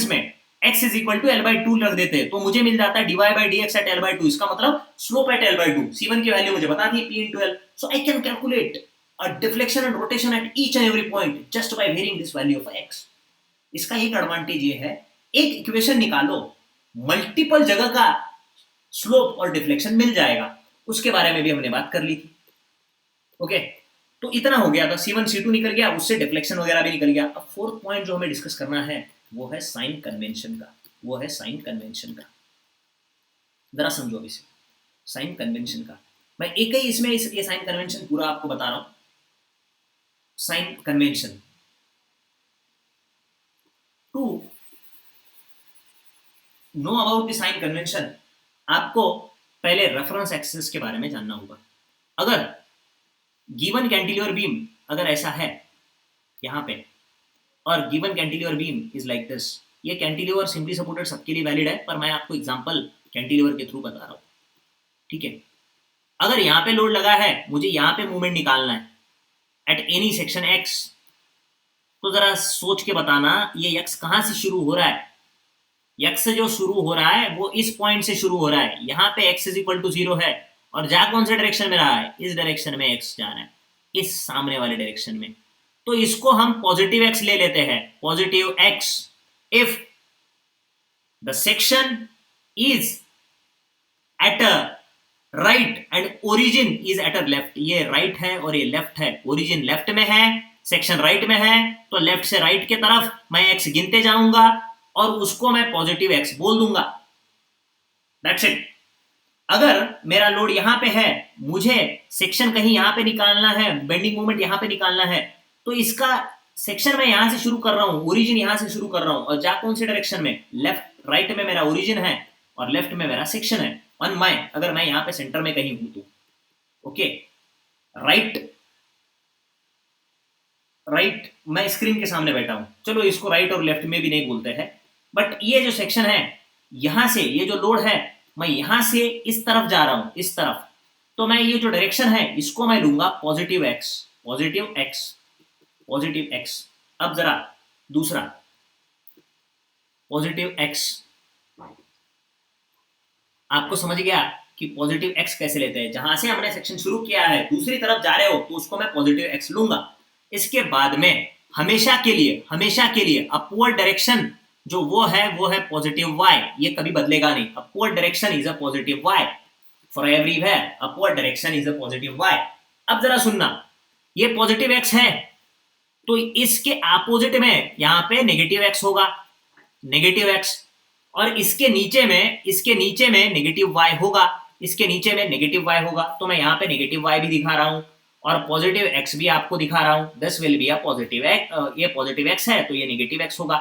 में x is equal to L/2 रख देते, तो मुझे मिल जाता है dy by dx eight L/2। इसका मतलब स्लोप एट L/2। C1 की वैल्यू मुझे बता दी P into L, so I can calculate a deflection and rotation at each and every point just by varying this value of x। इसका एक advantage ये है, एक इक्वेशन निकालो, मल्टीपल जगह का स्लोप और डिफ्लेक्शन मिल जाएगा। उसके बारे में भी हमने बात कर ली थी। ओके, तो इतना हो गया था, C1 C2 निकल गया, उससे डिफ्लेक्शन वगैरह भी निकल गया। अब फोर्थ पॉइंट जो हमें डिस्कस करना है वो है साइन कन्वेंशन का। जरा समझो अभी से साइन कन्वेंशन का। मैं एक ही इसमें ये साइन कन्वेंशन पूरा आपको बता रहा हूं। Sign convention, to know about the sign convention, आपको पहले रेफरेंस एक्सिस के बारे में जानना होगा। अगर गिवन कैंटिलीवर बीम अगर ऐसा है यहां पे, और given cantilever beam is like this, ये कैंटिलीवर सिंपली सपोर्टेड सबके लिए वैलिड है, पर मैं आपको एग्जांपल कैंटिलीवर के थ्रू बता रहा हूं। ठीक है, अगर यहां पे लोड लगा है, मुझे यहां पे मूवमेंट निकालना है एट एनी सेक्शन x, तो जरा सोच के बताना ये x कहां से शुरू हो रहा है? x से जो शुरू हो रहा है वो इस पॉइंट से शुरू हो रहा है। यहाँ पे x इज इक्वल टू 0 है, और जा कौन से डायरेक्शन में रहा है? इस डायरेक्शन में x जा रहा है, इस सामने वाले डायरेक्शन में। तो इसको हम पॉजिटिव x ले लेते हैं, positive x if the section is at a right and origin is at a left. ये राइट है और ये लेफ्ट है, ओरिजिन लेफ्ट में है, सेक्शन राइट में है, तो लेफ्ट से राइट के तरफ मैं x गिनते जाऊंगा और उसको मैं पॉजिटिव x बोल दूंगा। That's it. अगर मेरा लोड यहां पे है, मुझे सेक्शन कहीं यहां पे निकालना है, बेंडिंग मोमेंट यहां पे निकालना है, तो इसका सेक्शन मैं यहां से शुरू कर रहा हूं, ओरिजिन यहां से शुरू कर रहा हूं, और जा कौन से डायरेक्शन में? लेफ्ट, राइट में मेरा ओरिजिन है और लेफ्ट में मेरा सेक्शन है। ऑन माय, अगर मैं यहां पे सेंटर में कहीं हूं तो ओके, राइट मैं स्क्रीन के सामने बैठा हूं, चलो इसको राइट और लेफ्ट में भी नहीं बोलते हैं, बट ये जो सेक्शन है, यहां से ये जो लोड है, मैं यहां से इस तरफ जा रहा हूं, इस तरफ, तो मैं ये जो डायरेक्शन है इसको मैं लूंगा positive x, positive x, positive x। अब जरा दूसरा, पॉजिटिव x, आपको समझ गया कि पॉजिटिव x कैसे लेते हैं? जहां से हमने सेक्शन शुरू किया है, दूसरी तरफ जा रहे हो तो उसको मैं पॉजिटिव x लूंगा। इसके बाद में हमेशा के लिए अपवर्ड डायरेक्शन जो वो है पॉजिटिव y, ये कभी बदलेगा नहीं। Upward direction is a positive y for everywhere, upward direction is a positive y। अब जरा सुनना, ये पॉजिटिव x है, तो इसके अपोजिट में यहां पे नेगेटिव x होगा, नेगेटिव x, और इसके नीचे में नेगेटिव y होगा, इसके नीचे में नेगेटिव y होगा, तो मैं यहाँ पे नेगेटिव y भी दिखा रहा हूं और पॉजिटिव x भी आपको दिखा रहा हूं। This will be a positive x, ये पॉजिटिव x है तो ये नेगेटिव x होगा।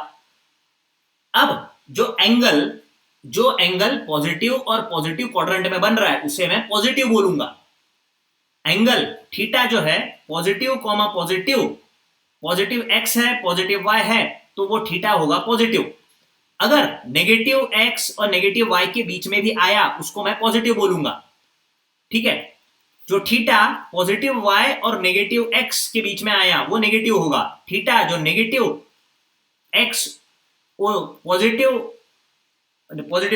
अब जो एंगल पॉजिटिव और पॉजिटिव क्वाड्रेंट में बन रहा है उसे मैं पॉजिटिव बोलूंगा। एंगल थीटा जो है positive comma positive, positive x है पॉजिटिव y है, तो वो थीटा होगा पॉजिटिव। अगर नेगेटिव x और नेगेटिव y के बीच में भी आया उसको मैं पॉजिटिव बोलूंगा। ठीक है, जो थीटा पॉजिटिव y और नेगेटिव x के बीच में आया वो नेगेटिव होगा। थीटा जो नेगेटिव x वो पॉजिटिव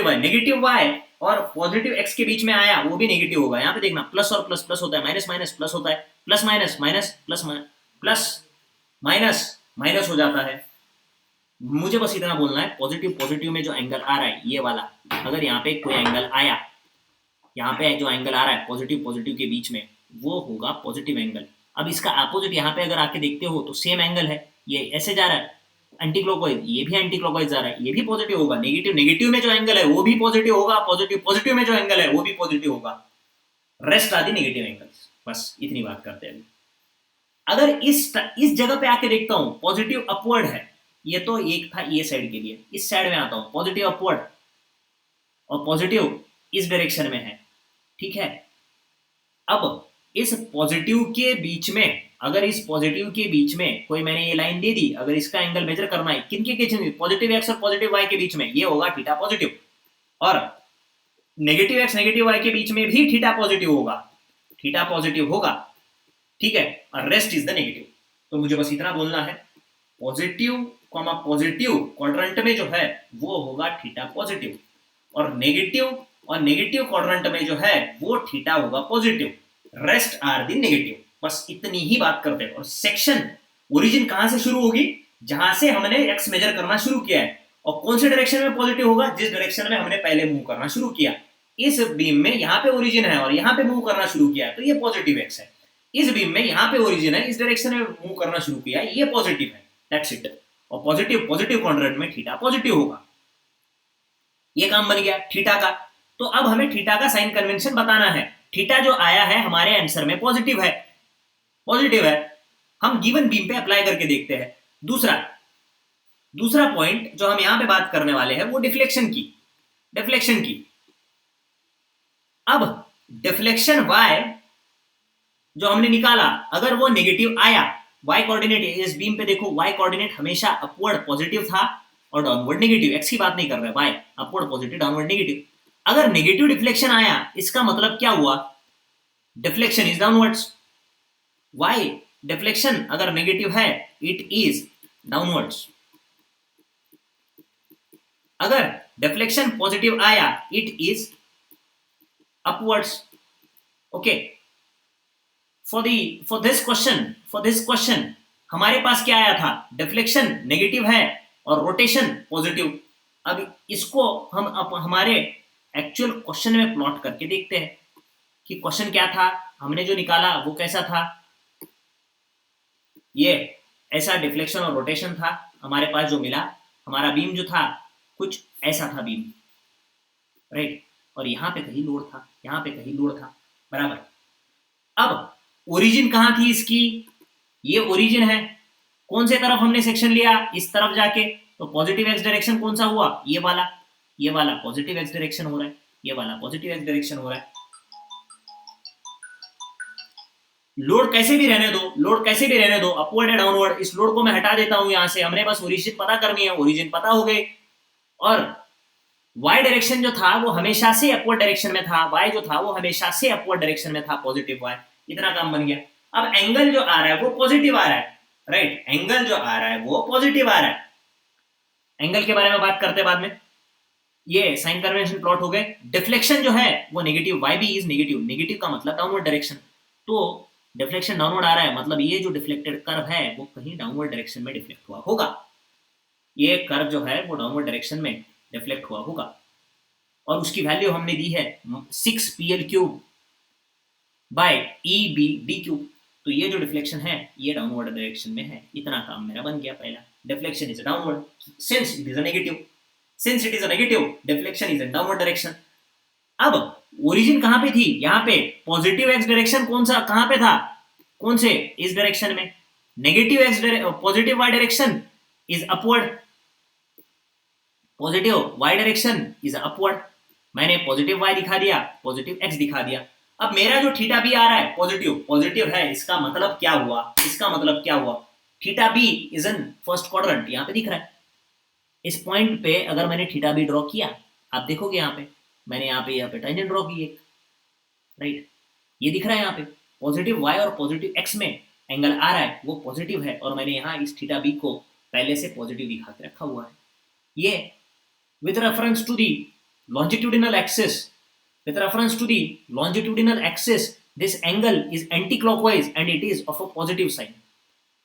y, नेगेटिव y और पॉजिटिव x के बीच में आया वो भी नेगेटिव होगा। यहां पे देखना, प्लस और प्लस प्लस होता है, माइनस माइनस प्लस होता है, plus minus minus plus plus minus minus हो जाता है। मुझे बस इतना बोलना है, पॉजिटिव में जो एंगल आ रहा है ये वाला, अगर यहाँ पे कोई एंगल आया, यहाँ पे जो एंगल आ रहा है पॉजिटिव के बीच में, वो होगा पॉजिटिव एंगल। अब इसका अपोजिट यहाँ पे अगर आके देखते हो तो सेम एंगल है, ये ऐसे जा रहा है एंटी क्लॉकवाइज, ये भी एंटी क्लॉकवाइज जा रहा है, ये भी पॉजिटिव होगा। नेगेटिव में जो एंगल है वो भी पॉजिटिव होगा, पॉजिटिव में जो एंगल है वो भी पॉजिटिव होगा। रेस्ट आदि नेगेटिव एंगल्स। बस इतनी बात करते हैं। अगर इस जगह पे आके देखता हूं पॉजिटिव अपवर्ड है, ये तो एक था ये साइड के लिए, इस साइड में आता हूं पॉजिटिव अपवर्ड, और पॉजिटिव इस डायरेक्शन में है, ठीक है। अब इस पॉजिटिव के बीच में, अगर इस पॉजिटिव के बीच में कोई मैंने ये लाइन दे दी, अगर इसका एंगल मेजर करना है किनके बीच में, पॉजिटिव एक्स और पॉजिटिव वाई के बीच में, ये होगा थीटा पॉजिटिव, और नेगेटिव एक्स नेगेटिव वाई के बीच में भी थीटा पॉजिटिव होगा, थीटा पॉजिटिव होगा, ठीक है, और रेस्ट इज द नेगेटिव। तो मुझे बस इतना बोलना है, पॉजिटिव कॉमा पॉजिटिव क्वाड्रेंट में जो है वो होगा थीटा पॉजिटिव, और नेगेटिव क्वाड्रेंट में जो है वो थीटा होगा positive, rest are the negative. बस इतनी ही बात करते हैं। और सेक्शन ओरिजिन कहां से शुरू होगी, जहां से हमने एक्स मेजर करना शुरू किया है, और कौन से डायरेक्शन में पॉजिटिव होगा, जिस डायरेक्शन में हमने पहले मूव करना शुरू किया। इस बीम में यहाँ पे ओरिजिन है और यहाँ पे मूव करना शुरू किया है, तो ये पॉजिटिव एक्स है। इस बीम में यहाँ पे ओरिजिन है, इस डायरेक्शन में मूव करना शुरू किया है, ये पॉजिटिव है, दैट्स इट। और पॉजिटिव क्वाड्रेंट में थीटा पॉजिटिव होगा। ये काम बन गया थीटा का। तो अब हमें थीटा का साइन कन्वेंशन बताना है। थीटा जो आया है हमारे आंसर में पॉजिटिव है, पॉजिटिव है। हम गिवन बीम पे अप्लाई करके देखते हैं। दूसरा पॉइंट जो हम यहां पे बात करने वाले हैं वो डिफ्लेक्शन की। अब डिफ्लेक्शन y जो हमने निकाला, अगर वो नेगेटिव आया, y कोऑर्डिनेट, इस बीम पे देखो y कोऑर्डिनेट हमेशा अपवर्ड पॉजिटिव था और डाउनवर्ड नेगेटिव, x की बात नहीं कर रहे, y upward positive downward negative. अगर नेगेटिव डिफ्लेक्शन आया, इसका मतलब क्या हुआ, deflection is downwards. y deflection अगर नेगेटिव है, इट इज डाउनवर्ड्स। अगर डिफ्लेक्शन पॉजिटिव आया, it is upwards. Okay, for this question हमारे पास क्या आया था, डिफ्लेक्शन नेगेटिव है और रोटेशन पॉजिटिव। अब इसको हम हमारे एक्चुअल क्वेश्चन में प्लॉट करके देखते हैं कि क्वेश्चन क्या था, हमने जो निकाला वो कैसा था। ये ऐसा डिफ्लेक्शन और रोटेशन था हमारे पास जो मिला। हमारा बीम जो था कुछ ऐसा था बीम, राइट, और यहाँ पे कहीं लोड था, यहाँ पे कहीं लोड था, बराबर। अब ओरिजिन कहाँ थी इसकी, ये ओरिजिन है। कौन से तरफ हमने सेक्शन लिया, इस तरफ जाके, तो पॉजिटिव एक्स डायरेक्शन कौन सा हुआ, ये वाला पॉजिटिव एक्स डायरेक्शन हो रहा है, ये वाला पॉजिटिव एक्स डायरेक्शन हो रहा है। लोड कैसे भी रहने दो, अपवर्ड या डाउनवर्ड, इस लोड को मैं हटा देता हूं यहां से। हमने बस ओरिजिन पता करनी है, ओरिजिन पता हो गई। और y डायरेक्शन जो था वो हमेशा से अपवर्ड डायरेक्शन में था, y जो था वो हमेशा से अपवर्ड डायरेक्शन में था, पॉजिटिव y। इतना काम बन गया। अब एंगल जो आ रहा है वो पॉजिटिव आ रहा है, राइट, एंगल जो आ रहा है वो पॉजिटिव आ रहा है। एंगल के बारे में बात करते बाद में। ये साइन कन्वेंशन प्लॉट हो गए। डिफ्लेक्शन जो है वो नेगेटिव, y भी इज नेगेटिव का मतलब डाउनवर्ड डायरेक्शन। तो डिफ्लेक्शन डाउनवर्ड आ रहा है, मतलब ये जो डिफ्लेक्टेड कर्व है वो कहीं डाउनवर्ड डायरेक्शन में डिफ्लेक्ट हुआ होगा। ये कर्व जो है वो डाउनवर्ड डायरेक्शन में डिफ्लेक्ट हुआ होगा, और उसकी वैल्यू हमने दी है 6pl³ बाय EB/d³। तो ये जो डिफ्लेक्शन है ये डाउनवर्ड डायरेक्शन में है। इतना काम मेरा बन गया पहला। Deflection is downward since it is a negative, deflection is in downward direction. अब ओरिजिन कहां पे थी, यहां पे पॉजिटिव एक्स डायरेक्शन कौन सा कहां पे था, कौन से, इस डायरेक्शन में। Positive y direction is upward, positive y direction is upward. मैंने पॉजिटिव वाई दिखा दिया, पॉजिटिव एक्स दिखा दिया। अब मेरा जो थीटा बी आ रहा है पॉजिटिव है, इसका मतलब क्या हुआ, theta B is in first quadrant, यहां पे दिख रहा है। इस पॉइंट पे अगर मैंने थीटा बी ड्रॉ किया, आप देखोगे यहाँ पे मैंने यहाँ पे टेंजेंट ड्रॉ की एक, राइट, ये दिख रहा है यहाँ पे पॉजिटिव y और पॉजिटिव x में एंगल आ रहा है वो पॉजिटिव है, और मैंने यहाँ इस थीटा बी को पहले से पॉजिटिव दिखा के रखा हुआ है। ये with reference to the longitudinal axis this angle is anti-clockwise and it is of a positive sign।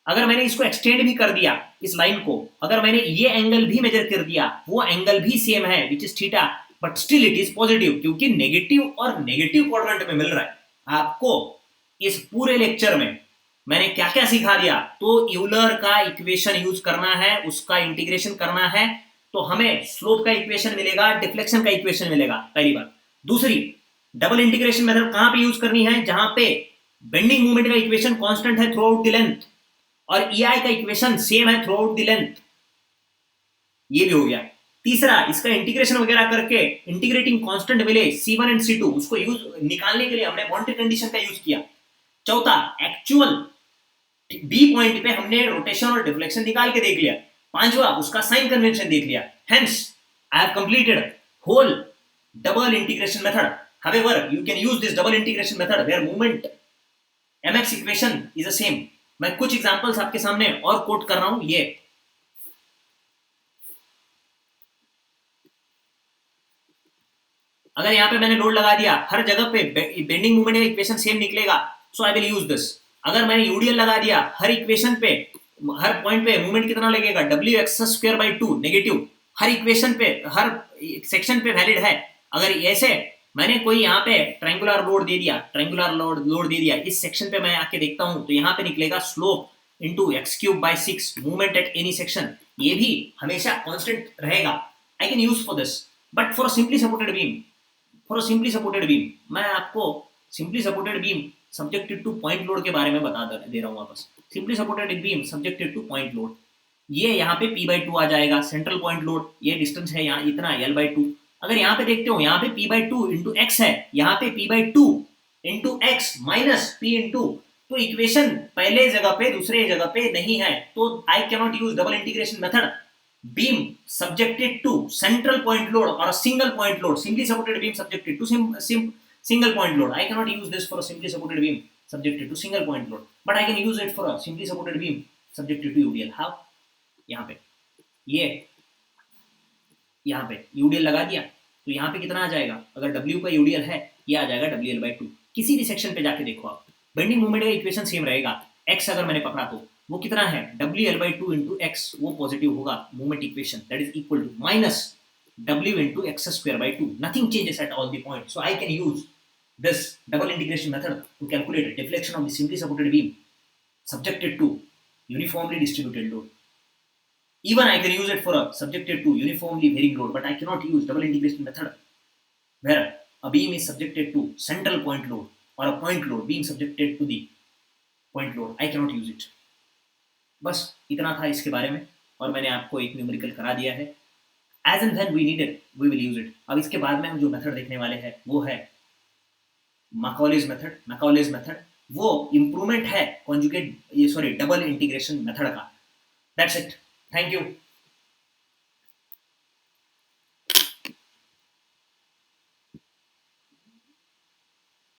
अगर मैंने इसको एक्सटेंड भी कर दिया, इस लाइन को, अगर मैंने ये एंगल भी मेजर कर दिया, वो एंगल भी सेम है which is theta, but still it is positive, क्योंकि नेगेटिव और नेगेटिव क्वाड्रेंट में मिल रहा है। आपको इस पूरे लेक्चर में मैंने क्या क्या सिखा दिया, तो यूलर का इक्वेशन यूज करना है, उसका इंटीग्रेशन करना है, तो हमें स्लोप का इक्वेशन मिलेगा, डिफ्लेक्शन का इक्वेशन मिलेगा, पहली बात। दूसरी, डबल इंटीग्रेशन मेथड कहां पे यूज करनी है, जहां पे बेंडिंग मूवमेंट का इक्वेशन कांस्टेंट है थ्रू आउट द लेंथ और EI का इक्वेशन सेम है थ्रू आउट द लेंथ। ये भी हो गया। तीसरा, इसका इंटीग्रेशन वगैरह करके इंटीग्रेटिंग कांस्टेंट मिले C1 एंड C2, उसको यूज निकालने के लिए हमने बाउंड्री कंडीशन का यूज किया। चौथा, एक्चुअल बी पॉइंट पे हमने रोटेशन और डिफ्लेक्शन निकाल के देख लिया। पांचवा, उसका साइन कन्वेंशन देख लिया। Hence I have completed whole double integration method. However, you can use this double integration method where moment mx equation is the same. मैं कुछ एग्जांपल्स आपके सामने और कोट कर रहा हूं। ये अगर यहां पे मैंने लोड लगा दिया, हर जगह पे बेंडिंग मोमेंट का इक्वेशन सेम निकलेगा, सो आई विल यूज दिस। अगर मैंने यूडीएल लगा दिया, हर इक्वेशन पे हर पॉइंट पे मोमेंट कितना लगेगा, wx²/2 नेगेटिव, हर इक्वेशन पे हर सेक्शन पे वैलिड है। अगर ऐसे मैंने कोई यहाँ पे ट्रायंगुलर लोड दे दिया, इस सेक्शन पे मैं आके देखता हूं तो यहाँ पे निकलेगा slope into x³/6 movement at any section, ये भी हमेशा कांस्टेंट रहेगा। आई can use for this, but for simply supported beam मैं आपको simply supported beam subjected two point load के बारे में बता दे रहा हूँ वापस। Simply supported beam subjected two point load, ये यहाँ पे P/2 आ जाएगा। सेंट्रल पॉइंट लोड, ये डिस्टेंस है यहाँ इतना L/2। अगर यहाँ पे देखते हो, यहाँ पे P/2 इंटू एक्स है, यहाँ पे P/2 into x minus P into, तो इक्वेशन पहले जगह पे दूसरे जगह पे नहीं है, तो I can not use double integration method. Beam subjected to central point load और single point load, simply supported beam subjected to single point load, I can not use this for simply supported beam subjected to single point load, but I can use it for a simply supported beam subjected to UDL. How? यहाँ पे यहाँ पे UDL लगा दिया तो यहाँ पे कितना आ जाएगा, अगर W का UDL है ये आ जाएगा WL/2। किसी भी सेक्शन पे जाके देखो आप, बेंडिंग मोमेंट का इक्वेशन सेम रहेगा। x अगर मैंने पकड़ा तो वो कितना है, WL/2 इंटू एक्स, वो पॉजिटिव होगा moment equation, that is equal to minus W into x²/2। Nothing changes at all the point, so I can use this double integration method to calculate deflection of the simply supported beam subjected to uniformly distributed load. Even I can use it for a subjected to uniformly varying load, but I cannot use double integration method where a beam is subjected to central point load or a point load being subjected to the point load. I cannot use it. बस इतना था इसके बारे में, और मैंने आपको एक न्यूमेरिकल करा दिया है। As and when we need it, we will use it. अब इसके बाद में हम जो मेथड देखने वाले हैं वो है मैकॉलेज मेथड। वो इंप्रूवमेंट है डबल इंटीग्रेशन मेथड का। That's it, thank you.